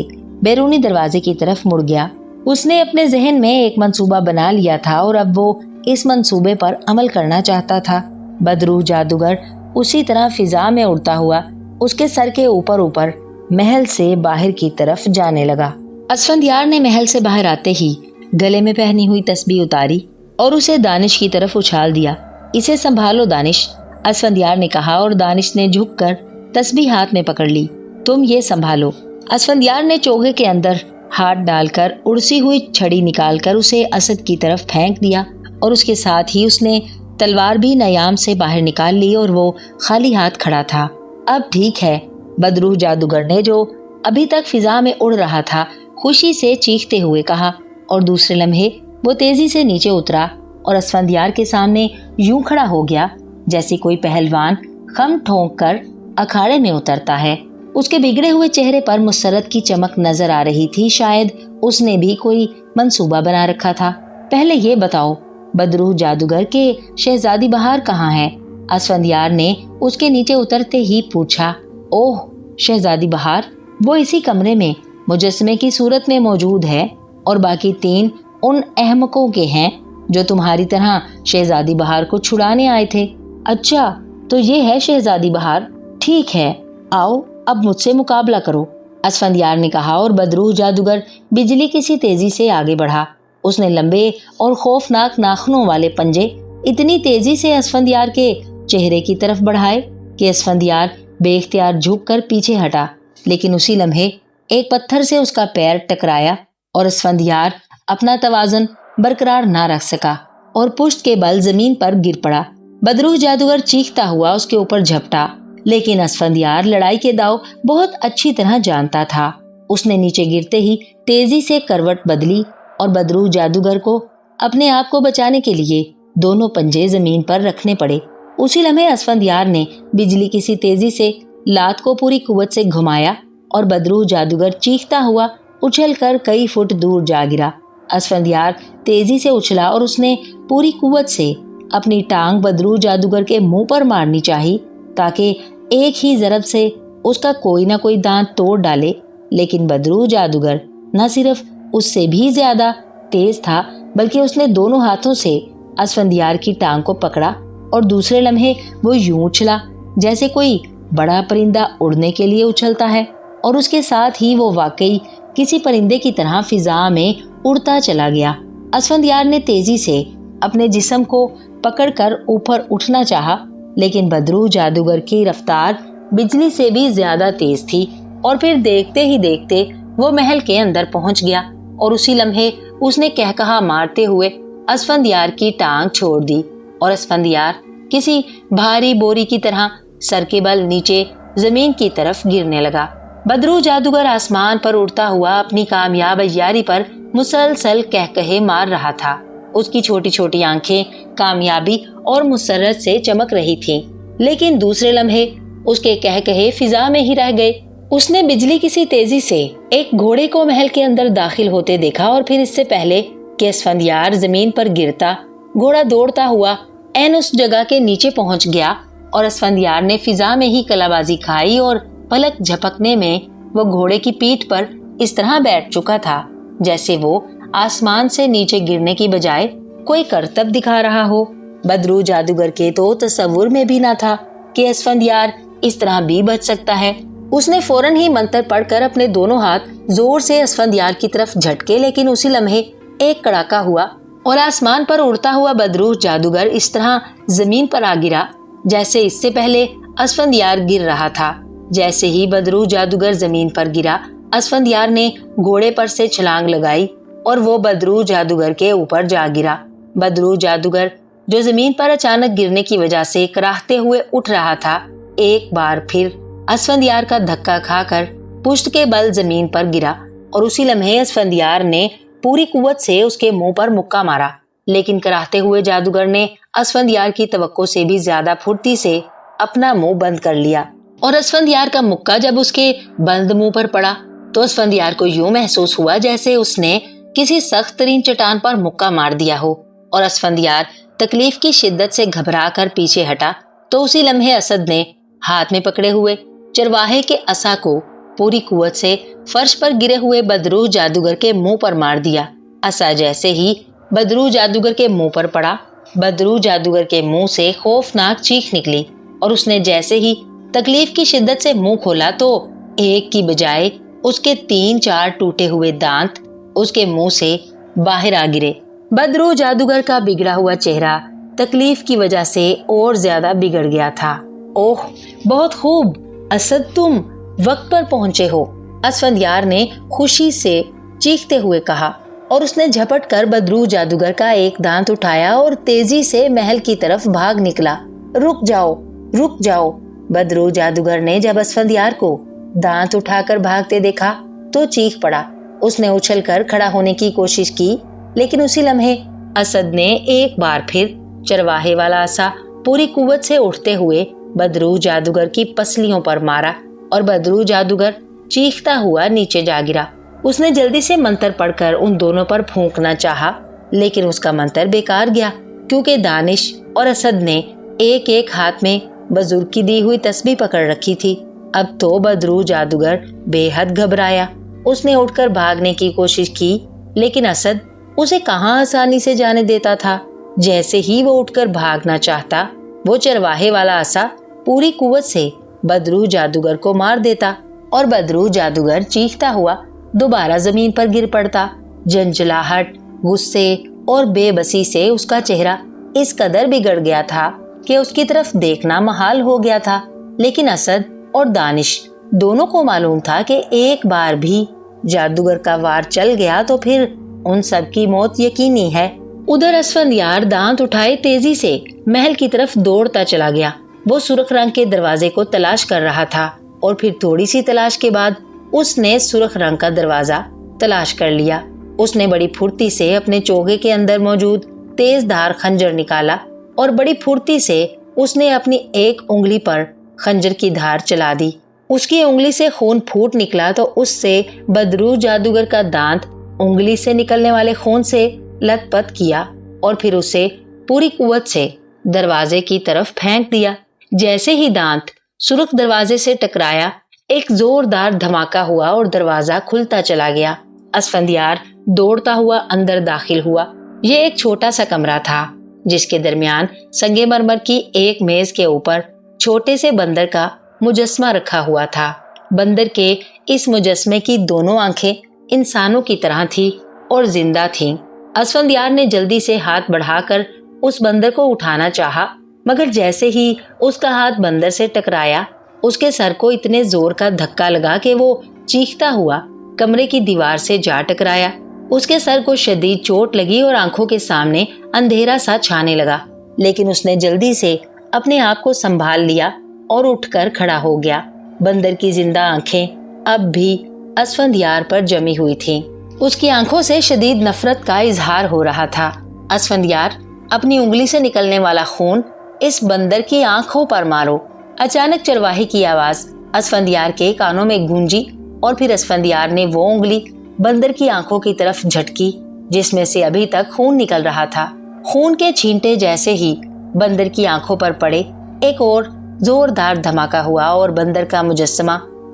बैरूनी दरवाजे की तरफ मुड़ गया। उसने अपने जहन में एक मंसूबा बना लिया था और अब वो इस मंसूबे पर अमल करना चाहता था। बदरूह जादूगर उसी तरह फिजा में उड़ता हुआ उसके सर के ऊपर ऊपर महल से बाहर की तरफ जाने लगा। असफंदियार ने महल से बाहर आते ही गले में पहनी हुई तस्बीह उतारी और उसे दानिश की तरफ उछाल दिया। इसे संभालो दानिश, असफंदियार ने कहा और दानिश ने झुककर तस्बीह हाथ में पकड़ ली। तुम ये संभालो। असफंदियार ने चोगे के अंदर हाथ डालकर उड़सी हुई छड़ी निकालकर उसे असद की तरफ फेंक दिया और उसके साथ ही उसने तलवार भी नयाम से बाहर निकाल ली और वो खाली हाथ खड़ा था। अब ठीक है, बदरूह जादूगर ने, जो अभी तक फिजा में उड़ रहा था, खुशी से चीखते हुए कहा और दूसरे लम्हे वो तेजी से नीचे उतरा और असफंदियार के सामने यूं खड़ा हो गया जैसे कोई पहलवान खम ठोंक कर अखाड़े में उतरता है। उसके बिगड़े हुए चेहरे पर मुसर्रत की चमक नजर आ रही थी। शायद उसने भी कोई मंसूबा बना रखा था। पहले ये बताओ, बदरूह जादूगर के शहजादी बहार कहाँ है? असफंदियार ने उसके नीचे उतरते ही पूछा। ओह शहजादी बहार, वो इसी कमरे में मुजस्समे की सूरत में मौजूद है और बाकी 3 उन अहमकों के हैं जो तुम्हारी तरह शहजादी बहार को छुड़ाने आए थे। अच्छा, तो ये है शहजादी बहार। ठीक है, आओ अब मुझसे मुकाबला करो, असफंदियार ने कहा और बदरूह जादूगर बिजली की सी तेजी से आगे बढ़ा। उसने लंबे और खौफनाक नाखूनों वाले पंजे इतनी तेजी से असफंदियार के चेहरे की तरफ बढ़ाए कि असफंदियार बेख्तियार झुककर पीछे हटा, लेकिन उसी लम्हे एक पत्थर से उसका पैर टकराया और असफंदियार अपना तवाज़ुन बरकरार ना रख सका और पुश्त के बल जमीन पर गिर पड़ा। बदरूह जादूगर चीखता हुआ उसके ऊपर झपटा, लेकिन असफंदियार लड़ाई के दाव बहुत अच्छी तरह जानता था। उसने नीचे गिरते ही तेजी से करवट बदली और बदरूह जादूगर को अपने आप को बचाने के लिए दोनों पंजे जमीन पर रखने पड़े। उसी लम्हे असफंदियार ने बिजली की सी तेजी से लात को पूरी कुव्वत से घुमाया और बदरूह जादूगर चीखता हुआ उछलकर कई फुट दूर जा गिरा। असफंदियार तेजी से उछला और उसने पूरी कुव्वत से अपनी टांग बदरूह जादूगर के मुंह पर मारनी चाहिए ताकि एक ही ज़रब से उसका कोई ना कोई दांत तोड़ डाले, लेकिन बदरूह जादूगर न सिर्फ उससे भी ज्यादा तेज था बल्कि उसने दोनों हाथों से असफंदियार की टांग को पकड़ा और दूसरे लम्हे वो यूं उछला जैसे कोई बड़ा परिंदा उड़ने के लिए उछलता है, और उसके साथ ही वो वाकई किसी परिंदे की तरह फिजा में उड़ता चला गया। असफंदियार ने तेजी से अपने जिस्म को पकड़कर ऊपर उठना चाहा, लेकिन बदरूह जादूगर की रफ्तार बिजली से भी ज्यादा तेज थी और फिर देखते ही देखते वो महल के अंदर पहुंच गया और उसी लम्हे उसने कहकहा मारते हुए असफंदियार की टांग छोड़ दी और असफंदियार किसी भारी बोरी की तरह सर के बल नीचे जमीन की तरफ गिरने लगा। बदरूह जादूगर आसमान पर उड़ता हुआ अपनी कामयाब अय्यारी पर मुसलसल कहकहे मार रहा था। उसकी छोटी छोटी आंखें कामयाबी और मुसर्रत से चमक रही थीं, लेकिन दूसरे लम्हे उसके कहकहे फिजा में ही रह गए। उसने बिजली किसी तेजी से एक घोड़े को महल के अंदर दाखिल होते देखा और फिर इससे पहले कि असफंदियार जमीन पर गिरता, घोड़ा दौड़ता हुआ ऐन उस जगह के नीचे पहुंच गया और असफंदियार ने फिजा में ही कलाबाजी खाई और पलक झपकने में वो घोड़े की पीठ पर इस तरह बैठ चुका था जैसे वो आसमान से नीचे गिरने की बजाय कोई करतब दिखा रहा हो। बदरूह जादूगर के तो तस्वुर में भी ना था कि असफंदियार इस तरह भी बच सकता है। उसने फौरन ही मंत्र पढ़कर अपने दोनों हाथ जोर से असफंदियार की तरफ झटके, लेकिन उसी लम्हे एक कड़ाका हुआ और आसमान पर उड़ता हुआ बदरूह जादूगर इस तरह जमीन पर आ गिरा जैसे इससे पहले असफंदियार गिर रहा था। जैसे ही बदरूह जादूगर जमीन पर गिरा, असफंदियार ने घोड़े पर से छलांग लगाई और वो बदरूह जादूगर के ऊपर जा गिरा। बदरूह जादूगर जो जमीन पर अचानक गिरने की वजह से कराहते हुए उठ रहा था, एक बार फिर असफंदियार का धक्का खाकर पुश्त के बल जमीन पर गिरा और उसी लम्हे असफंदियार ने पूरी कुव्वत से उसके मुंह पर मुक्का मारा, लेकिन कराहते हुए जादूगर ने असफंदियार की तवक्को से भी ज्यादा फुर्ती से अपना मुंह बंद कर लिया और असफंदियार का मुक्का जब उसके बंद मुंह पर पड़ा तो असफंदियार को यूं महसूस हुआ जैसे उसने किसी सख्त तरीन चट्टान पर मुक्का मार दिया हो और असफंदियार तकलीफ की शिद्दत से घबरा कर पीछे हटा तो उसी लम्हे असद ने हाथ में पकड़े हुए चरवाहे के असा को पूरी कुव्वत से फर्श पर गिरे हुए बदरूह जादूगर के मुंह पर मार दिया। असा जैसे ही बदरूह जादूगर के मुंह पर पड़ा, बदरूह जादूगर के मुंह से खौफनाक चीख निकली और उसने जैसे ही तकलीफ की शिद्दत से मुंह खोला तो एक की बजाय उसके 3-4 टूटे हुए दांत उसके मुंह से बाहर आ गिरे। बदरूह जादूगर का बिगड़ा हुआ चेहरा तकलीफ की वजह से और ज्यादा बिगड़ गया था। ओह बहुत खूब असद, तुम वक्त पर पहुंचे हो, असफंदियार ने खुशी से चीखते हुए कहा और उसने झपट कर बदरूह जादूगर का एक दांत उठाया और तेजी से महल की तरफ भाग निकला। रुक जाओ, रुक जाओ। बदरूह जादूगर ने जब असफंदियार को दांत उठाकर भागते देखा तो चीख पड़ा। उसने उछलकर खड़ा होने की कोशिश की, लेकिन उसी लम्हे اسد نے ایک بار پھر چرواہے والا عصا پوری قوت سے اٹھتے ہوئے بدروح جادوگر کی پسلیوں پر مارا اور بدروح جادوگر چیختا ہوا نیچے جا گرا۔ اس نے جلدی سے منتر پڑھ کر ان دونوں پر پھونکنا چاہا، لیکن اس کا منتر بیکار گیا، کیونکہ دانش اور اسد نے ایک ایک ہاتھ میں بزرگ کی دی ہوئی تسبیح پکڑ رکھی تھی۔ اب تو بدروح جادوگر بے حد گھبرایا۔ اس نے اٹھ کر بھاگنے کی کوشش کی، لیکن اسد اسے کہاں آسانی سے جانے دیتا تھا۔ جیسے ہی وہ اٹھ کر بھاگنا چاہتا، وہ چرواہے والا عصا پوری قوت سے بدروح جادوگر کو مار دیتا اور بدروح جادوگر چیختا ہوا دوبارہ زمین پر گر پڑتا۔ جھنجھلاہٹ، غصے اور بے بسی سے اس کا چہرہ اس قدر بگڑ گیا تھا کہ اس کی طرف دیکھنا محال ہو گیا تھا۔ لیکن اسد اور دانش دونوں کو معلوم تھا کہ ایک بار بھی جادوگر کا وار چل گیا تو پھر ان سب کی موت یقینی ہے۔ ادھر اسفندیار دانت اٹھائے تیزی سے محل کی طرف دوڑتا چلا گیا۔ وہ سرخ رنگ کے دروازے کو تلاش کر رہا تھا اور پھر تھوڑی سی تلاش کے بعد اس نے سرخ رنگ کا دروازہ تلاش کر لیا۔ اس نے بڑی پھرتی سے اپنے چوگے کے اندر موجود تیز دھار خنجر نکالا اور بڑی پھرتی سے اس نے اپنی ایک انگلی پر خنجر کی دھار چلا دی۔ اس کی انگلی سے خون پھوٹ نکلا تو اس سے بدروح جادوگر کا دانت انگلی سے نکلنے والے خون سے لت پت کیا اور پھر اسے پوری قوت سے دروازے کی طرف پھینک دیا۔ جیسے ہی دانت سرخ دروازے سے ٹکرایا، ایک زوردار دھماکہ ہوا اور دروازہ کھلتا چلا گیا۔ اسفندیار دوڑتا ہوا اندر داخل ہوا۔ یہ ایک چھوٹا سا کمرہ تھا جس کے درمیان سنگ مرمر کی ایک میز کے اوپر چھوٹے سے بندر کا مجسمہ رکھا ہوا تھا۔ بندر کے اس مجسمے کی دونوں آنکھیں انسانوں کی طرح تھی اور زندہ تھیں۔ اسفندیار نے جلدی سے ہاتھ بڑھا کر اس بندر کو اٹھانا چاہا، مگر جیسے ہی اس کا ہاتھ بندر سے ٹکرایا، اس کے سر کو اتنے زور کا دھکا لگا کہ وہ چیختا ہوا کمرے کی دیوار سے جا ٹکرایا۔ اس کے سر کو شدید چوٹ لگی اور آنکھوں کے سامنے اندھیرا سا چھانے لگا، لیکن اس نے جلدی سے اپنے آپ کو سنبھال لیا اور اٹھ کر کھڑا ہو گیا۔ بندر کی زندہ آنکھیں اب بھی اسفندیار پر جمی ہوئی تھیں۔ اس کی آنکھوں سے شدید نفرت کا اظہار ہو رہا تھا۔ اسفندیار، اپنی انگلی سے نکلنے والا خون اس بندر کی آنکھوں پر مارو۔ اچانک چرواہے کی آواز اسفندیار کے کانوں میں گونجی اور پھر اسفندیار نے وہ انگلی بندر کی آنکھوں کی طرف جھٹکی جس میں سے ابھی تک خون نکل رہا تھا۔ خون کے چھینٹے جیسے ہی بندر کی آنکھوں پر پڑے، ایک اور زوردار دھماکہ ہوا اور بندر کا مجسمہ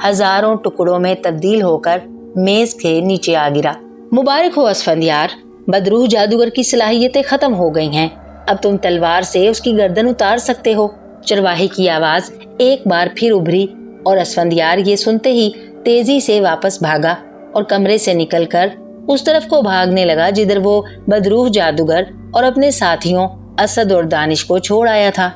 ہزاروں ٹکڑوں میں تبدیل ہو کر میز کے نیچے آ گرا۔ مبارک ہو اسفندیار، بدروح جادوگر کی صلاحیتیں ختم ہو گئی ہیں۔ اب تم تلوار سے اس کی گردن اتار سکتے ہو۔ چرواہے کی آواز ایک بار پھر ابھری اور اسفندیار یہ سنتے ہی تیزی سے واپس بھاگا اور کمرے سے نکل کر اس طرف کو بھاگنے لگا جدھر وہ بدروح جادوگر اور اپنے ساتھیوں اسد اور دانش کو چھوڑ آیا تھا۔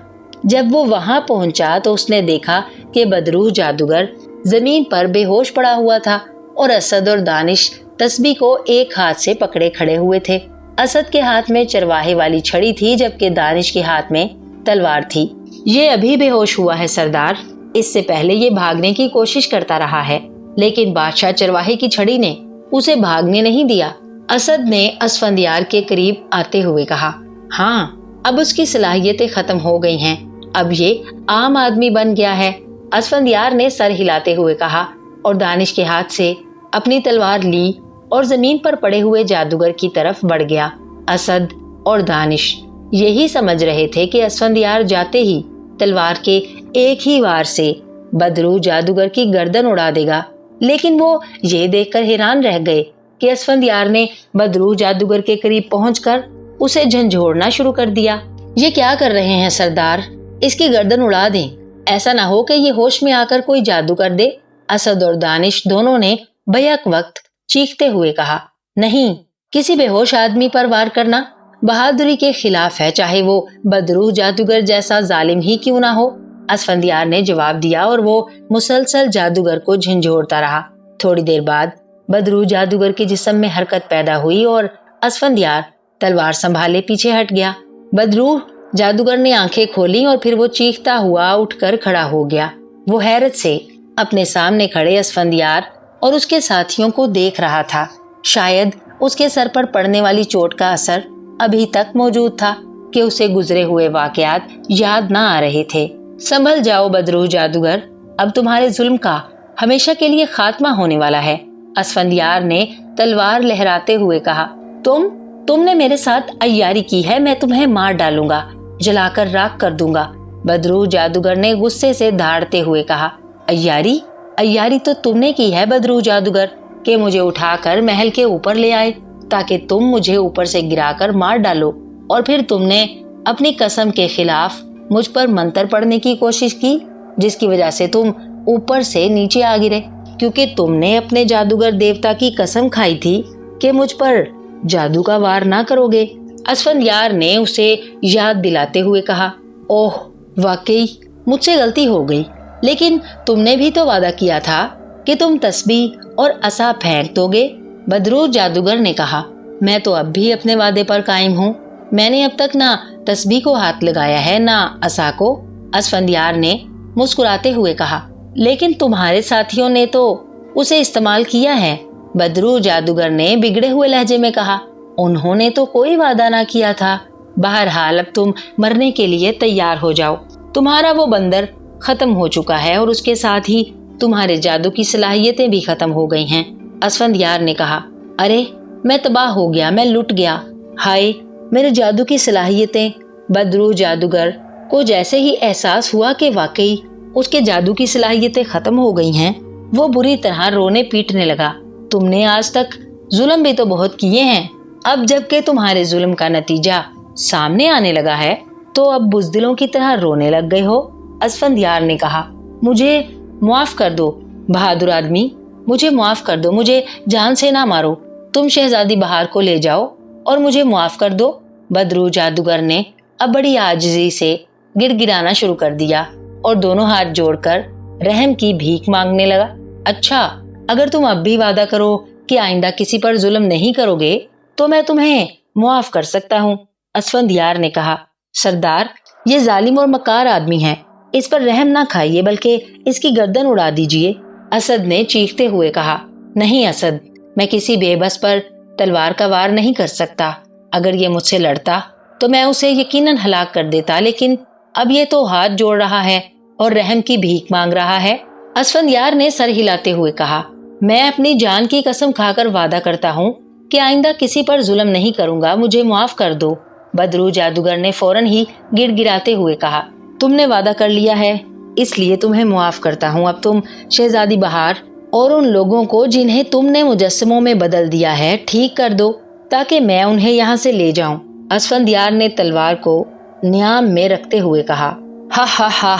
جب وہ وہاں پہنچا تو اس نے دیکھا کہ بدروح جادوگر زمین پر بے ہوش پڑا ہوا تھا اور اسد اور دانش تسبیح کو ایک ہاتھ سے پکڑے کھڑے ہوئے تھے۔ اسد کے ہاتھ میں چرواہے والی چھڑی تھی جبکہ دانش کے ہاتھ میں تلوار تھی۔ یہ ابھی بے ہوش ہوا ہے سردار، اس سے پہلے یہ بھاگنے کی کوشش کرتا رہا ہے، لیکن بادشاہ چرواہے کی چھڑی نے اسے بھاگنے نہیں دیا۔ اسد نے اسفندیار کے قریب آتے ہوئے کہا، ہاں، اب اس کی صلاحیتیں ختم ہو گئی ہیں، اب یہ عام آدمی بن گیا ہے۔ اسفندیار نے سر ہلاتے ہوئے کہا اور دانش کے ہاتھ سے اپنی تلوار لی اور زمین پر پڑے ہوئے جادوگر کی طرف بڑھ گیا۔ اسد اور دانش یہی سمجھ رہے تھے کہ اسفندیار جاتے ہی تلوار کے ایک ہی وار سے بدروح جادوگر کی گردن اڑا دے گا، لیکن وہ یہ دیکھ کر حیران رہ گئے کہ اسفندیار نے بدروح جادوگر کے قریب پہنچ کر اسے جھنجھوڑنا شروع کر دیا۔ یہ کیا کر رہے ہیں سردار؟ اس کی گردن اڑا دیں، ایسا نہ ہو کہ یہ ہوش میں آ کر کوئی جادو کر دے۔ اسد اور دانش دونوں نے بیک وقت چیختے ہوئے کہا، نہیں، کسی بے ہوش آدمی پر وار کرنا بہادری کے خلاف ہے، چاہے وہ بدروح جادوگر جیسا ظالم ہی کیوں نہ ہو۔ اسفندیار نے جواب دیا اور وہ مسلسل جادوگر کو جھنجھوڑتا رہا۔ تھوڑی دیر بعد بدروح جادوگر کے جسم میں حرکت پیدا ہوئی اور اسفندیار تلوار سنبھالے پیچھے ہٹ گیا۔ بدروح جادوگر نے آنکھیں کھولی اور پھر وہ چیختا ہوا اٹھ کر کھڑا ہو گیا۔ وہ حیرت سے اپنے سامنے کھڑے اسفندیار اور اس کے ساتھیوں کو دیکھ رہا تھا۔ شاید اس کے سر پر پڑنے والی چوٹ کا اثر अभी तक मौजूद था कि उसे गुजरे हुए वाकयात याद ना आ रहे थे। संभल जाओ बदरूह जादूगर, अब तुम्हारे जुल्म का हमेशा के लिए खात्मा होने वाला है। असफंदियार ने तलवार लहराते हुए कहा, तुमने मेरे साथ अय्यारी की है, मैं तुम्हें मार डालूंगा, जलाकर राख कर दूंगा। बदरूह जादूगर ने गुस्से से धाड़ते हुए कहा, अय्यारी तो तुमने की है बदरूह जादूगर, कि मुझे उठाकर महल के ऊपर ले आए ताकि तुम मुझे ऊपर से गिराकर मार डालो, और फिर तुमने अपनी कसम के खिलाफ मुझ पर मंत्र पढ़ने की कोशिश की, जिसकी वजह से तुम ऊपर से नीचे आ गिरे, क्योंकि तुमने अपने जादूगर देवता की कसम खाई थी कि मुझ पर जादू का वार ना करोगे। असफंदियार ने उसे याद दिलाते हुए कहा, ओह वाकई मुझसे गलती हो गई, लेकिन तुमने भी तो वादा किया था कि तुम तस्बीह और असा फेंक दोगे। बदरूह जादूगर ने कहा, मैं तो अब भी अपने वादे पर कायम हूँ, मैंने अब तक ना तस्बीह को हाथ लगाया है ना असा को। असफंदियार ने मुस्कुराते हुए कहा, लेकिन तुम्हारे साथियों ने तो उसे इस्तेमाल किया है। बदरूह जादूगर ने बिगड़े हुए लहजे में कहा, उन्होंने तो कोई वादा ना किया था। बहरहाल अब तुम मरने के लिए तैयार हो जाओ, तुम्हारा वो बंदर खत्म हो चुका है और उसके साथ ही तुम्हारे जादू की सलाहियतें भी खत्म हो गई हैं। असफंदियार ने कहा, अरे मैं तबाह हो गया, मैं लुट गया, हाय मेरे जादू की सलाहियतें। बदरूह जादूगर को जैसे ही एहसास हुआ कि वाकई उसके जादू की सलाहियतें खत्म हो गई हैं, वो बुरी तरह रोने पीटने लगा। तुमने आज तक जुल्म भी तो बहुत किए हैं, अब जबकि तुम्हारे जुल्म का नतीजा सामने आने लगा है तो अब बुज़दिलों की तरह रोने लग गए हो। असफंदियार ने कहा, मुझे माफ कर दो बहादुर आदमी, मुझे माफ कर दो, मुझे जान से ना मारो, तुम शहजादी बहार को ले जाओ और मुझे माफ कर दो। बदरूह जादूगर ने अब बड़ी आजिज़ी से गिड़गिड़ाना शुरू कर दिया और दोनों हाथ जोड़कर रहम की भीख मांगने लगा। अच्छा, अगर तुम अब भी वादा करो कि आइंदा किसी पर जुल्म नहीं करोगे तो मैं तुम्हें मुआफ कर सकता हूँ। असफंदियार ने कहा, सरदार ये जालिम और मकार आदमी है, इस पर रहम ना खाइए बल्कि इसकी गर्दन उड़ा दीजिए। असद ने चीखते हुए कहा, नहीं असद, मैं किसी बेबस पर तलवार का वार नहीं कर सकता। अगर ये मुझसे लड़ता तो मैं उसे यकीनन हलाक कर देता, लेकिन अब ये तो हाथ जोड़ रहा है और रहम की भीख मांग रहा है। असफंदियार ने सर हिलाते हुए कहा, मैं अपनी जान की कसम खाकर वादा करता हूँ कि आइंदा किसी पर जुल्म नहीं करूंगा, मुझे माफ कर दो। बदरूह जादूगर ने फौरन ही गिड़गिड़ाते हुए कहा, तुमने वादा कर लिया है इसलिए तुम्हें मुआफ करता हूँ। अब तुम शहजादी बहार और उन लोगों को जिन्हें तुमने मुजस्समों में बदल दिया है ठीक कर दो ताकि मैं उन्हें यहाँ से ले जाऊं। असफंदियार ने तलवार को न्याम में रखते हुए कहा, हा हा हा,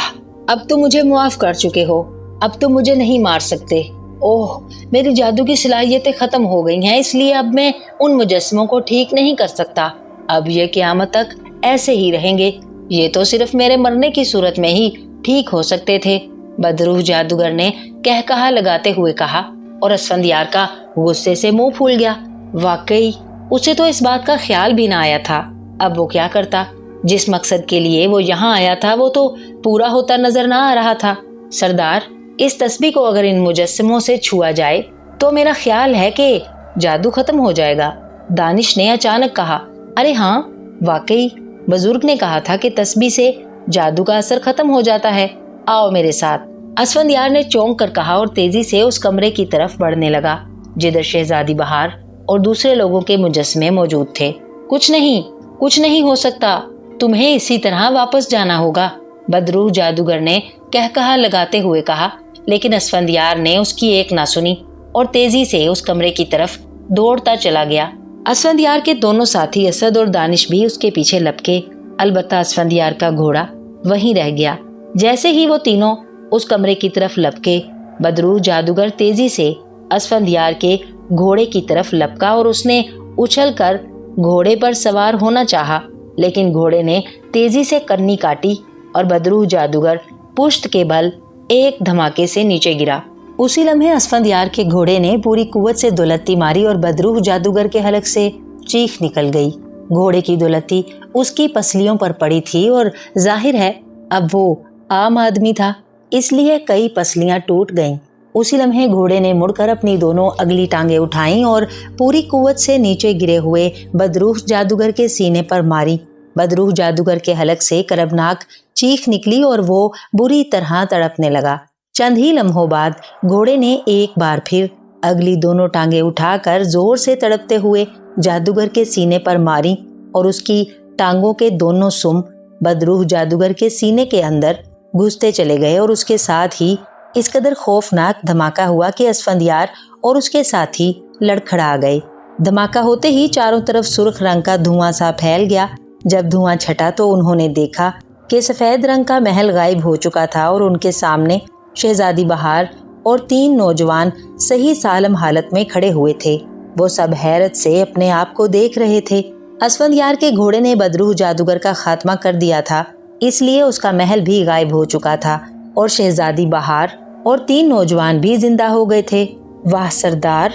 अब तुम मुझे मुआफ कर चुके हो, अब तुम मुझे नहीं मार सकते। ओह, मेरी जादू की सलाहियतें खत्म हो गई हैं, इसलिए अब मैं उन मुजस्समों को ठीक नहीं कर सकता। अब ये क़यामत तक ऐसे ही रहेंगे, ये तो सिर्फ मेरे मरने की सूरत में ही ठीक हो सकते थे। बदरूह जादूगर ने कहकहा लगाते हुए कहा और असफंदियार का गुस्से से मुंह फूल गया। वाकई उसे तो इस बात का ख्याल भी ना आया था। अब वो क्या करता? जिस मकसद के लिए वो यहाँ आया था वो तो पूरा होता नजर ना आ रहा था। सरदार, इस तस्बीह को अगर इन मुजस्समों से छुआ जाए तो मेरा ख्याल है कि जादू खत्म हो जाएगा। दानिश ने अचानक कहा। अरे हाँ, वाकई बुजुर्ग ने कहा था कि तस्बीह से जादू का असर खत्म हो जाता है, आओ मेरे साथ। असफंदियार ने चौंक कर कहा और तेजी से उस कमरे की तरफ बढ़ने लगा जिधर शहजादी बहार और दूसरे लोगों के मुजस्समे मौजूद थे। कुछ नहीं हो सकता, तुम्हें इसी तरह वापस जाना होगा, बदरूह जादूगर ने कहकहा लगाते हुए कहा। लेकिन असफंदियार ने उसकी एक ना सुनी और तेजी से उस कमरे की तरफ दौड़ता चला गया। असफंदियार के दोनों साथी असद और दानिश भी उसके पीछे लपके। अलबत्ता असफंदियार का घोड़ा वहीं रह गया। जैसे ही वो तीनों उस कमरे की तरफ लपके, बदरूह जादूगर तेजी से असफंदियार के घोड़े की तरफ लपका और उसने उछलकर घोड़े पर सवार होना चाहा, लेकिन घोड़े ने तेजी से कन्नी काटी और बदरूह जादूगर पुश्त के बल एक धमाके से नीचे गिरा। उसी लम्हे असफंदियार के घोड़े ने पूरी कुव्वत से दुलत्ती मारी और बदरूह जादूगर के हलक से चीख निकल गई। घोड़े की दुलत्ती उसकी पसलियों पर पड़ी थी और जाहिर है अब वो आम आदमी था, इसलिए कई पसलियां टूट गईं। उसी लम्हे घोड़े ने मुड़कर अपनी दोनों अगली टांगे उठाईं और पूरी कुव्वत से नीचे गिरे हुए बदरूह जादूगर के सीने पर मारी। बदरूह जादूगर के हलक से करबनाक चीख निकली और वो बुरी तरह तड़पने लगा। चंद ही लम्हों बाद घोड़े ने एक बार फिर अगली दोनों टांगे उठाकर जोर से तड़पते हुए जादूगर के सीने पर मारी और उसकी टांगों के दोनों सुम बदरूह जादूगर के सीने के अंदर घुसते चले गए और उसके साथ ही इस कदर खौफनाक धमाका हुआ कि असफंदियार और उसके साथी लड़खड़ा गए। धमाका होते ही चारों तरफ सुर्ख रंग का धुआं सा फैल गया। जब धुआं छटा तो उन्होंने देखा कि सफेद रंग का महल गायब हो चुका था और उनके सामने शहजादी बहार और 3 नौजवान सही सालम हालत में खड़े हुए थे। वो सब हैरत से अपने आप को देख रहे थे। असफंदियार के घोड़े ने बदरूह जादूगर का खात्मा कर दिया था, इसलिए उसका महल भी गायब हो चुका था और शहजादी बहार और 3 नौजवान भी जिंदा हो गए थे। वाह सरदार,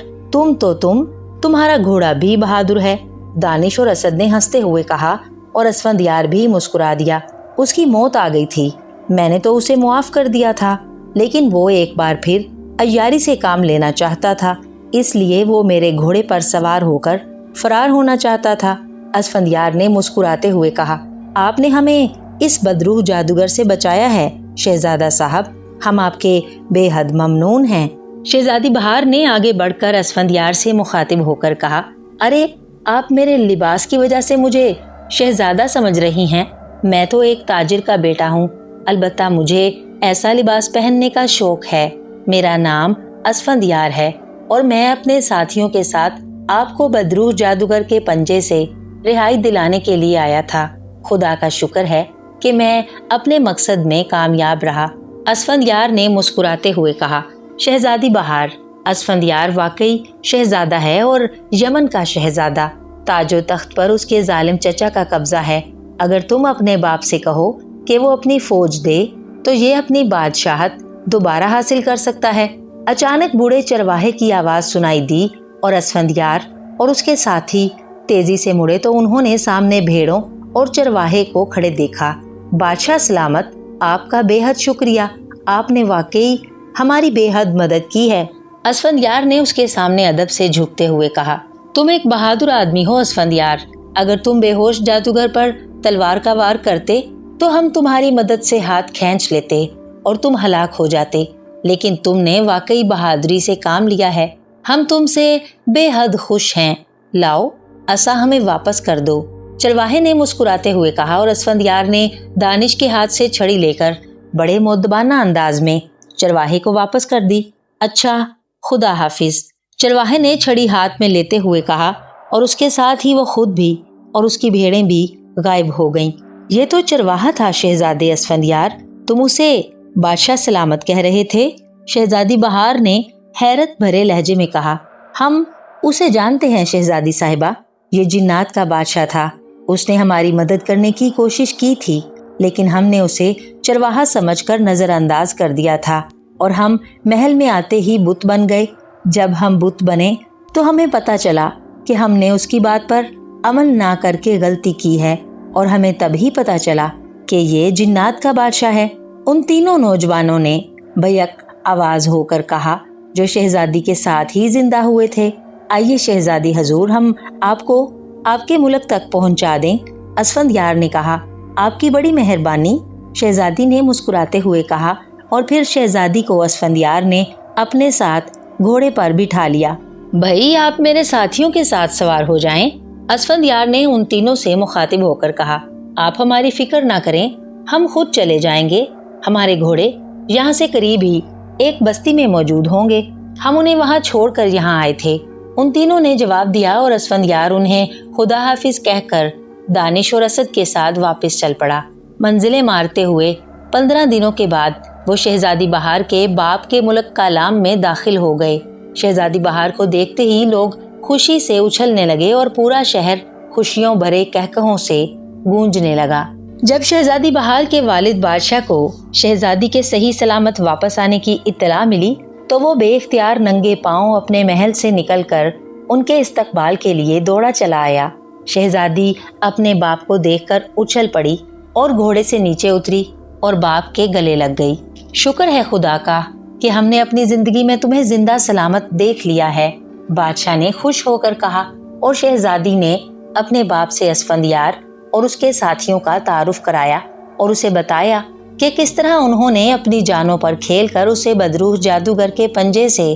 तुम्हारा घोड़ा भी बहादुर है, दानिश और असद ने हंसते हुए कहा और असफंदियार भी मुस्कुरा दिया। उसकी मौत आ गई थी, मैंने तो उसे मुआफ कर दिया था, लेकिन वो एक बार फिर अय्यारी से काम लेना चाहता था, इसलिए वो मेरे घोड़े पर सवार होकर फरार होना चाहता था। असफंदियार ने मुस्कुराते हुए कहा, आपने हमें इस बदरूह जादूगर से बचाया है शहजादा साहब, हम आपके बेहद ममनून हैं। शहजादी बहार ने आगे बढ़कर असफंदियार से मुखातिब होकर कहा, अरे आप मेरे लिबास की वजह से मुझे शहजादा समझ रही हैं, मैं तो एक ताजिर का बेटा हूँ, अलबत्ता मुझे ऐसा लिबास पहनने का शौक है। मेरा नाम असफंदियार है और मैं अपने साथियों के साथ आपको बदरूह जादूगर के पंजे से रिहाई दिलाने के लिए आया था। खुदा का शुक्र है कि मैं अपने मकसद में कामयाब रहा। असफंदियार ने मुस्कुराते हुए कहा, शहजादी बहार, असफंदियार वाकई शहजादा है और यमन का शहजादा। ताजो तख्त पर उसके जालिम चचा का कब्जा है। अगर तुम अपने बाप से कहो कि वो अपनी फौज दे तो ये अपनी बादशाहत दोबारा हासिल कर सकता है। अचानक बूढ़े चरवाहे की आवाज सुनाई दी और असफंदियार और उसके साथी तेजी से मुड़े तो उन्होंने सामने भेड़ों और चरवाहे को खड़े देखा। बादशाह सलामत, आपका बेहद शुक्रिया, आपने वाकई हमारी बेहद मदद की है। असफंदियार ने उसके सामने अदब से झुकते हुए कहा, तुम एक बहादुर आदमी हो असफंदियार, अगर तुम बेहोश जादूगर पर तलवार का वार करते तो हम तुम्हारी मदद से हाथ खींच लेते और तुम हलाक हो जाते, लेकिन तुमने वाकई बहादुरी से काम लिया है। हम तुमसे बेहद खुश हैं। लाओ, असा हमें वापस कर दो। चरवाहे ने मुस्कुराते हुए कहा और असफंदियार ने दानिश के हाथ से छड़ी लेकर बड़े मुद्दबाना अंदाज में चरवाहे को वापस कर दी। अच्छा, खुदा हाफिज, चरवाहे ने छड़ी हाथ में लेते हुए कहा और उसके साथ ही वो खुद भी और उसकी भेड़ें भी गायब हो गईं। ये तो चरवाहा था शहजादे असफंदियार, तुम उसे बादशाह सलामत कह रहे थे? शहजादी बहार ने हैरत भरे लहजे में कहा, हम उसे जानते हैं शहजादी साहिबा, ये जिन्नात का बादशाह था। उसने हमारी मदद करने की कोशिश की थी, लेकिन हमने उसे चरवाहा समझकर नजरअंदाज कर दिया था और हम महल में आते ही बुत बन गए। जब हम बुत बने तो हमें पता चला कि हमने उसकी बात पर अमल ना करके गलती की है और हमें तभी पता चला कि ये जिन्नात का बादशाह है। उन तीनों नौजवानों ने भयक आवाज होकर कहा, जो शहजादी के साथ ही जिंदा हुए थे, आइए शहजादी हजूर, हम आपको आपके मुल्क तक पहुंचा दें। असफंदियार ने कहा, आपकी बड़ी मेहरबानी, शहजादी ने मुस्कुराते हुए कहा और फिर शहजादी को असफंदियार ने अपने साथ घोड़े पर बिठा लिया। भाई, आप मेरे साथियों के साथ सवार हो जाएं। असफंदियार ने उन तीनों से मुखातिब होकर कहा, आप हमारी फिक्र ना करें, हम खुद चले जाएंगे। हमारे घोड़े यहाँ से करीब ही एक बस्ती में मौजूद होंगे, हम उन्हें वहाँ छोड़कर यहाँ आए थे। उन तीनों ने जवाब दिया और असफंदियार उन्हें खुदा हाफिज कहकर दानिश और असद के साथ वापस चल पड़ा। मंजिलें मारते हुए 15 दिनों के बाद वो शहजादी बहार के बाप के मुल्क कालाम में दाखिल हो गए। शहजादी बहार को देखते ही लोग खुशी से उछलने लगे और पूरा शहर खुशियों भरे कहकहों से गूंजने लगा। जब शहजादी बहार के वालिद बादशाह को शहजादी के सही सलामत वापस आने की इत्तला मिली तो वो बेइख्तियार नंगे पांव अपने महल से निकलकर उनके इस्तकबाल के लिए दौड़ा चला आया। शहजादी अपने बाप को देखकर उछल पड़ी और घोड़े से नीचे उतरी और बाप के गले लग गई। शुक्र है खुदा का کہ हमने अपनी जिंदगी में तुम्हें जिंदा सलामत देख लिया है। बादशाह ने खुश होकर कहा और शहजादी ने अपने बाप से असफंदियार और उसके साथियों का तारुफ कराया और उसे बताया कि किस तरह उन्होंने अपनी जानों पर खेलकर उसे बदरूह जादूगर के पंजे से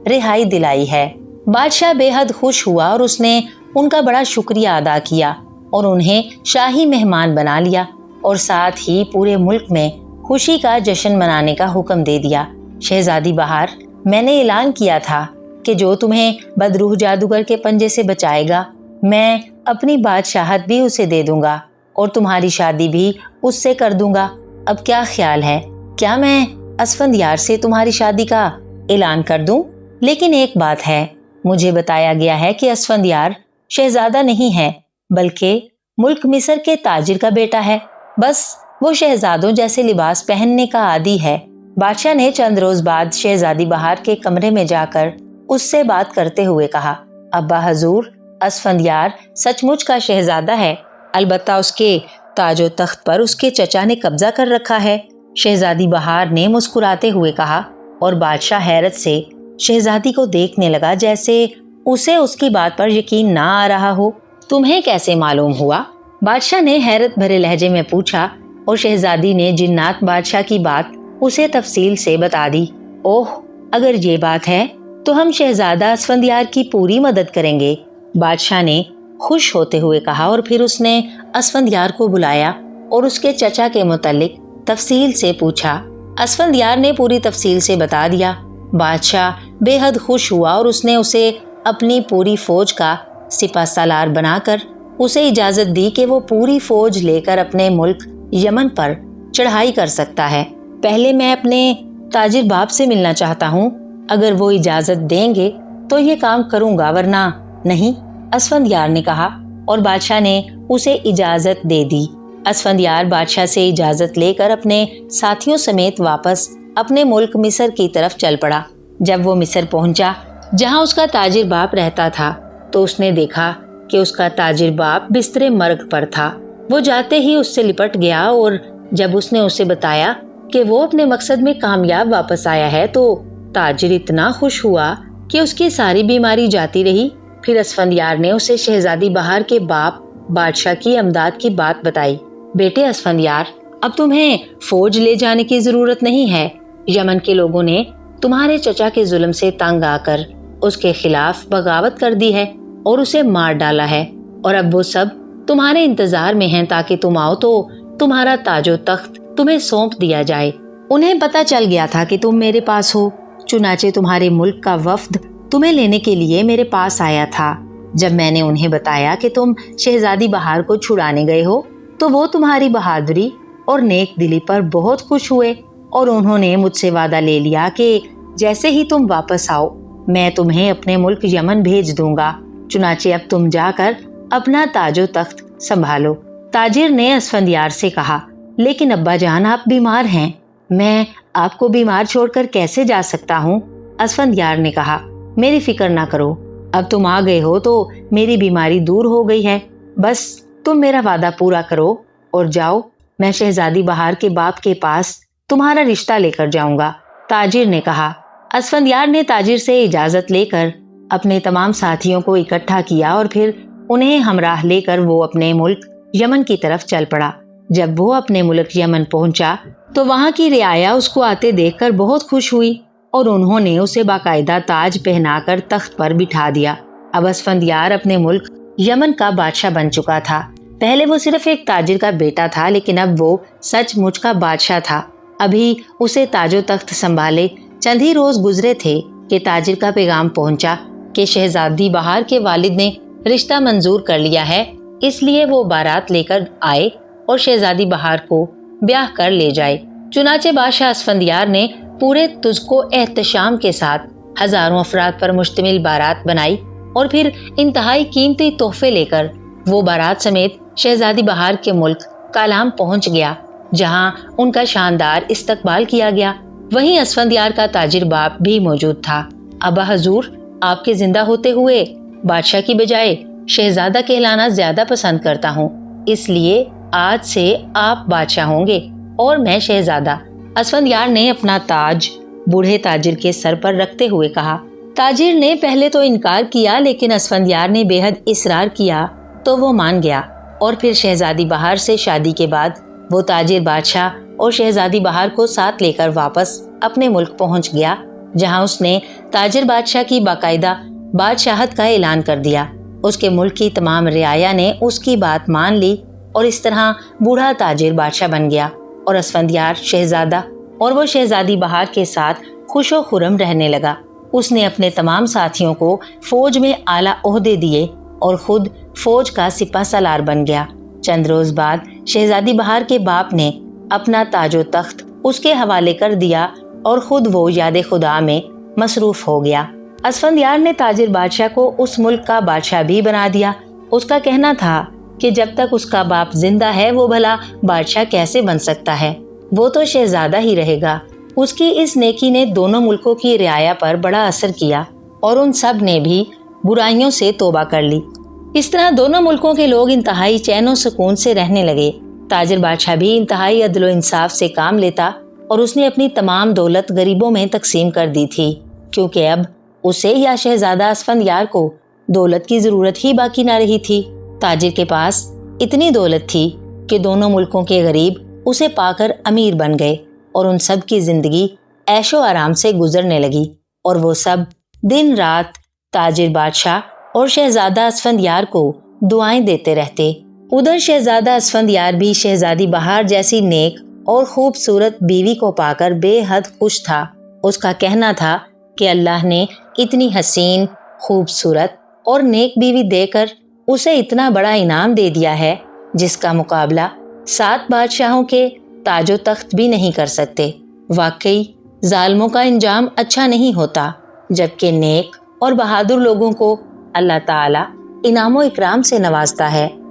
रिहाई दिलाई है। बादशाह बेहद खुश हुआ और उसने उनका बड़ा शुक्रिया अदा किया और उन्हें शाही मेहमान बना लिया और साथ ही पूरे मुल्क में खुशी का जश्न मनाने का हुक्म दे दिया। शहजादी बहार, मैंने ऐलान किया था कि जो तुम्हें बदरूह जादूगर के पंजे से बचाएगा मैं अपनी बादशाहत भी उसे दे दूंगा और तुम्हारी शादी भी उससे कर दूंगा। अब क्या ख्याल है, क्या मैं असफंदियार से तुम्हारी शादी का ऐलान कर दूं? लेकिन एक बात है, मुझे बताया गया है कि असफंदियार शहजादा नहीं है बल्कि मुल्क मिस्र के ताजिर का बेटा है। बस वो शहजादों जैसे लिबास पहनने का आदी है। बादशाह ने चंद रोज बाद शहजादी बहार के कमरे में जाकर उससे बात करते हुए कहा, अब्बा हजूर, असफंदियार सचमुच का शहजादा है, अलबत्ता उसके ताजो तख्त पर उसके चचा ने कब्जा कर रखा है। शहजादी बहार ने मुस्कुराते हुए कहा और बादशाह हैरत से शहजादी को देखने लगा जैसे उसे उसकी बात पर यकीन ना आ रहा हो। तुम्हें कैसे मालूम हुआ? बादशाह ने हैरत भरे लहजे में पूछा और शहजादी ने जिन्नात बादशाह की बात उसे तफसील से बता दी। ओह, अगर ये बात है तो हम शहजादा असफंदियार की पूरी मदद करेंगे, बादशाह ने खुश होते हुए कहा और फिर उसने असफंदियार को बुलाया और उसके चचा के मुतालिक तफसील से पूछा। असफंदियार ने पूरी तफसील से बता दिया। बादशाह बेहद खुश हुआ और उसने उसे अपनी पूरी फौज का सिपा सालार बनाकर उसे इजाजत दी कि वो पूरी फौज लेकर अपने मुल्क यमन पर चढ़ाई कर सकता है। पहले मैं अपने ताजिर बाप से मिलना चाहता हूँ, अगर वो इजाजत देंगे तो ये काम करूँगा, वरना नहीं, असफंदियार ने कहा और बादशाह ने उसे इजाजत दे दी। असफंदियार बादशाह से इजाजत लेकर अपने साथियों समेत वापस अपने मुल्क मिस्र की तरफ चल पड़ा। जब वो मिस्र पहुंचा जहां उसका ताजिर बाप रहता था तो उसने देखा कि उसका ताजिर बाप बिस्तरे मर्ग पर था। वो जाते ही उससे लिपट गया और जब उसने उसे बताया कि वो अपने मकसद में कामयाब वापस आया है तो ताजिर इतना खुश हुआ कि उसकी सारी बीमारी जाती रही। फिर असफंदियार ने उसे शहजादी बहार के बाप बादशाह की अमदाद की बात बताई। बेटे असफंदियार, अब तुम्हें फौज ले जाने की जरूरत नहीं है। यमन के लोगों ने तुम्हारे चचा के जुल्म से तंग आकर उसके खिलाफ बगावत कर दी है और उसे मार डाला है और अब वो सब तुम्हारे इंतजार में हैं ताकि तुम आओ तो तुम्हारा ताजो तख्त तुम्हें सौंप दिया जाए। उन्हें पता चल गया था कि तुम मेरे पास हो, चुनाचे तुम्हारे मुल्क का वफ्द तुम्हें लेने के लिए मेरे पास आया था। जब मैंने उन्हें बताया कि तुम शहजादी बहार को छुड़ाने गए हो तो वो तुम्हारी बहादुरी और नेक दिली पर बहुत खुश हुए और उन्होंने मुझसे वादा ले लिया कि जैसे ही तुम वापस आओ मैं तुम्हें अपने मुल्क यमन भेज दूंगा। चुनाचे अब तुम जाकर अपना ताजो तख्त संभालो। ताजिर ने असफंदियार से कहा, लेकिन अब्बा जान, आप बीमार हैं, मैं आपको बीमार छोड़कर कैसे जा सकता हूँ? असफंदियार ने कहा, मेरी फिक्र ना करो, अब तुम आ गए हो तो मेरी बीमारी दूर हो गई है। बस तुम मेरा वादा पूरा करो और जाओ, मैं शहजादी बहार के बाप के पास तुम्हारा रिश्ता लेकर जाऊंगा। ताजिर ने कहा। असफंदियार ने ताजिर से इजाजत लेकर अपने तमाम साथियों को इकट्ठा किया और फिर उन्हें हमराह लेकर वो अपने मुल्क यमन की तरफ चल पड़ा। जब वो अपने मुल्क यमन पहुंचा तो वहां की रियाया उसको आते देखकर बहुत खुश हुई और उन्होंने उसे बाकायदा ताज पहनाकर तख्त पर बिठा दिया। अब असफंदियार अपने मुल्क यमन का बादशाह बन चुका था। पहले वो सिर्फ एक ताजिर का बेटा था, लेकिन अब वो सचमुच का बादशाह था। अभी उसे ताजो तख्त संभाले चंद ही रोज गुजरे थे कि ताजिर का पैगाम पहुंचा कि शहजादी बहार के वालिद ने रिश्ता मंजूर कर लिया है, इसलिए वो बारात लेकर आए और शहजादी बहार को ब्याह कर ले जाए। चुनाचे बादशाह असफंदियार ने पूरे तुझको एहतशाम के साथ हजारों अफराद पर मुश्तमिल बारात बनाई और फिर इंतहाई कीमती तोहफे लेकर वो बारात समेत शहजादी बहार के मुल्क कालाम पहुंच गया, जहां उनका शानदार इस्तकबाल किया गया। वहीं असफंदियार का ताजिर बाप भी मौजूद था। अब्बा हजूर, आपके जिंदा होते हुए बादशाह की बजाय शहजादा कहलाना ज्यादा पसंद करता हूँ, इसलिए आज से आप बादशाह होंगे और मैं शहजादा। असफंदियार ने अपना ताज बूढ़े ताजिर के सर पर रखते हुए कहा। ताजिर ने पहले तो इनकार किया, लेकिन असफंदियार ने बेहद इसरार किया तो वो मान गया और फिर शहजादी बहार से शादी के बाद वो ताजिर बादशाह और शहजादी बहार को साथ लेकर वापस अपने मुल्क पहुंच गया, जहां उसने ताजिर बादशाह की बाकायदा बादशाहत का ऐलान कर दिया। उसके मुल्क की तमाम रियाया ने उसकी बात मान ली और इस तरह बूढ़ा ताजिर बादशाह बन गया और असफंदियार शहजादा और वो शहजादी बहार के साथ खुशो खुरम रहने लगा। उसने अपने तमाम साथियों को फौज में आला ओहदे दिए और खुद फौज का सिपा सलार बन गया। चंद रोज बाद शहजादी बहार के बाप ने अपना ताजो तख्त उसके हवाले कर दिया और खुद वो याद खुदा में मसरूफ हो गया। असफंदियार ने ताजिर बादशाह को उस मुल्क का बादशाह भी बना दिया। उसका कहना था कि जब तक उसका बाप जिंदा है वो भला बादशाह कैसे बन सकता है, वो तो शहजादा ही रहेगा। उसकी इस नेकी ने दोनों मुल्कों की रियाया पर बड़ा असर किया और उन सब ने भी बुराइयों से तौबा कर ली। इस तरह दोनों मुल्कों के लोग इंतहाई चैन और सुकून से रहने लगे। ताजिर बादशाह भी इंतहाई अदलो इंसाफ से काम लेता और उसने अपनी तमाम दौलत गरीबों में तकसीम कर दी थी, क्योंकि अब उसे या शहजादा असफंदियार को दौलत की जरूरत ही बाकी ना रही थी। ताजिर के पास इतनी दौलत थी कि दोनों मुल्कों के गरीब उसे पाकर अमीर बन गए और उन सब की जिंदगी ऐशो आराम से गुजरने लगी और वो सब दिन रात ताजिर बादशाह और शहजादा असफंदियार को दुआएं देते रहते। उधर शहजादा असफंदियार भी शहजादी बहार जैसी नेक और खूबसूरत बीवी को पाकर बेहद खुश था। उसका कहना था कि अल्लाह ने इतनी हसीन, खूबसूरत और नेक बीवी देकर उसे इतना बड़ा इनाम दे दिया है जिसका मुकाबला 7 बादशाहों के ताजो तख्त भी नहीं कर सकते। वाकई जालिमों का इंजाम अच्छा नहीं होता, जबकि नेक और बहादुर लोगों को अल्लाह ताला इनामो इकराम से नवाजता है।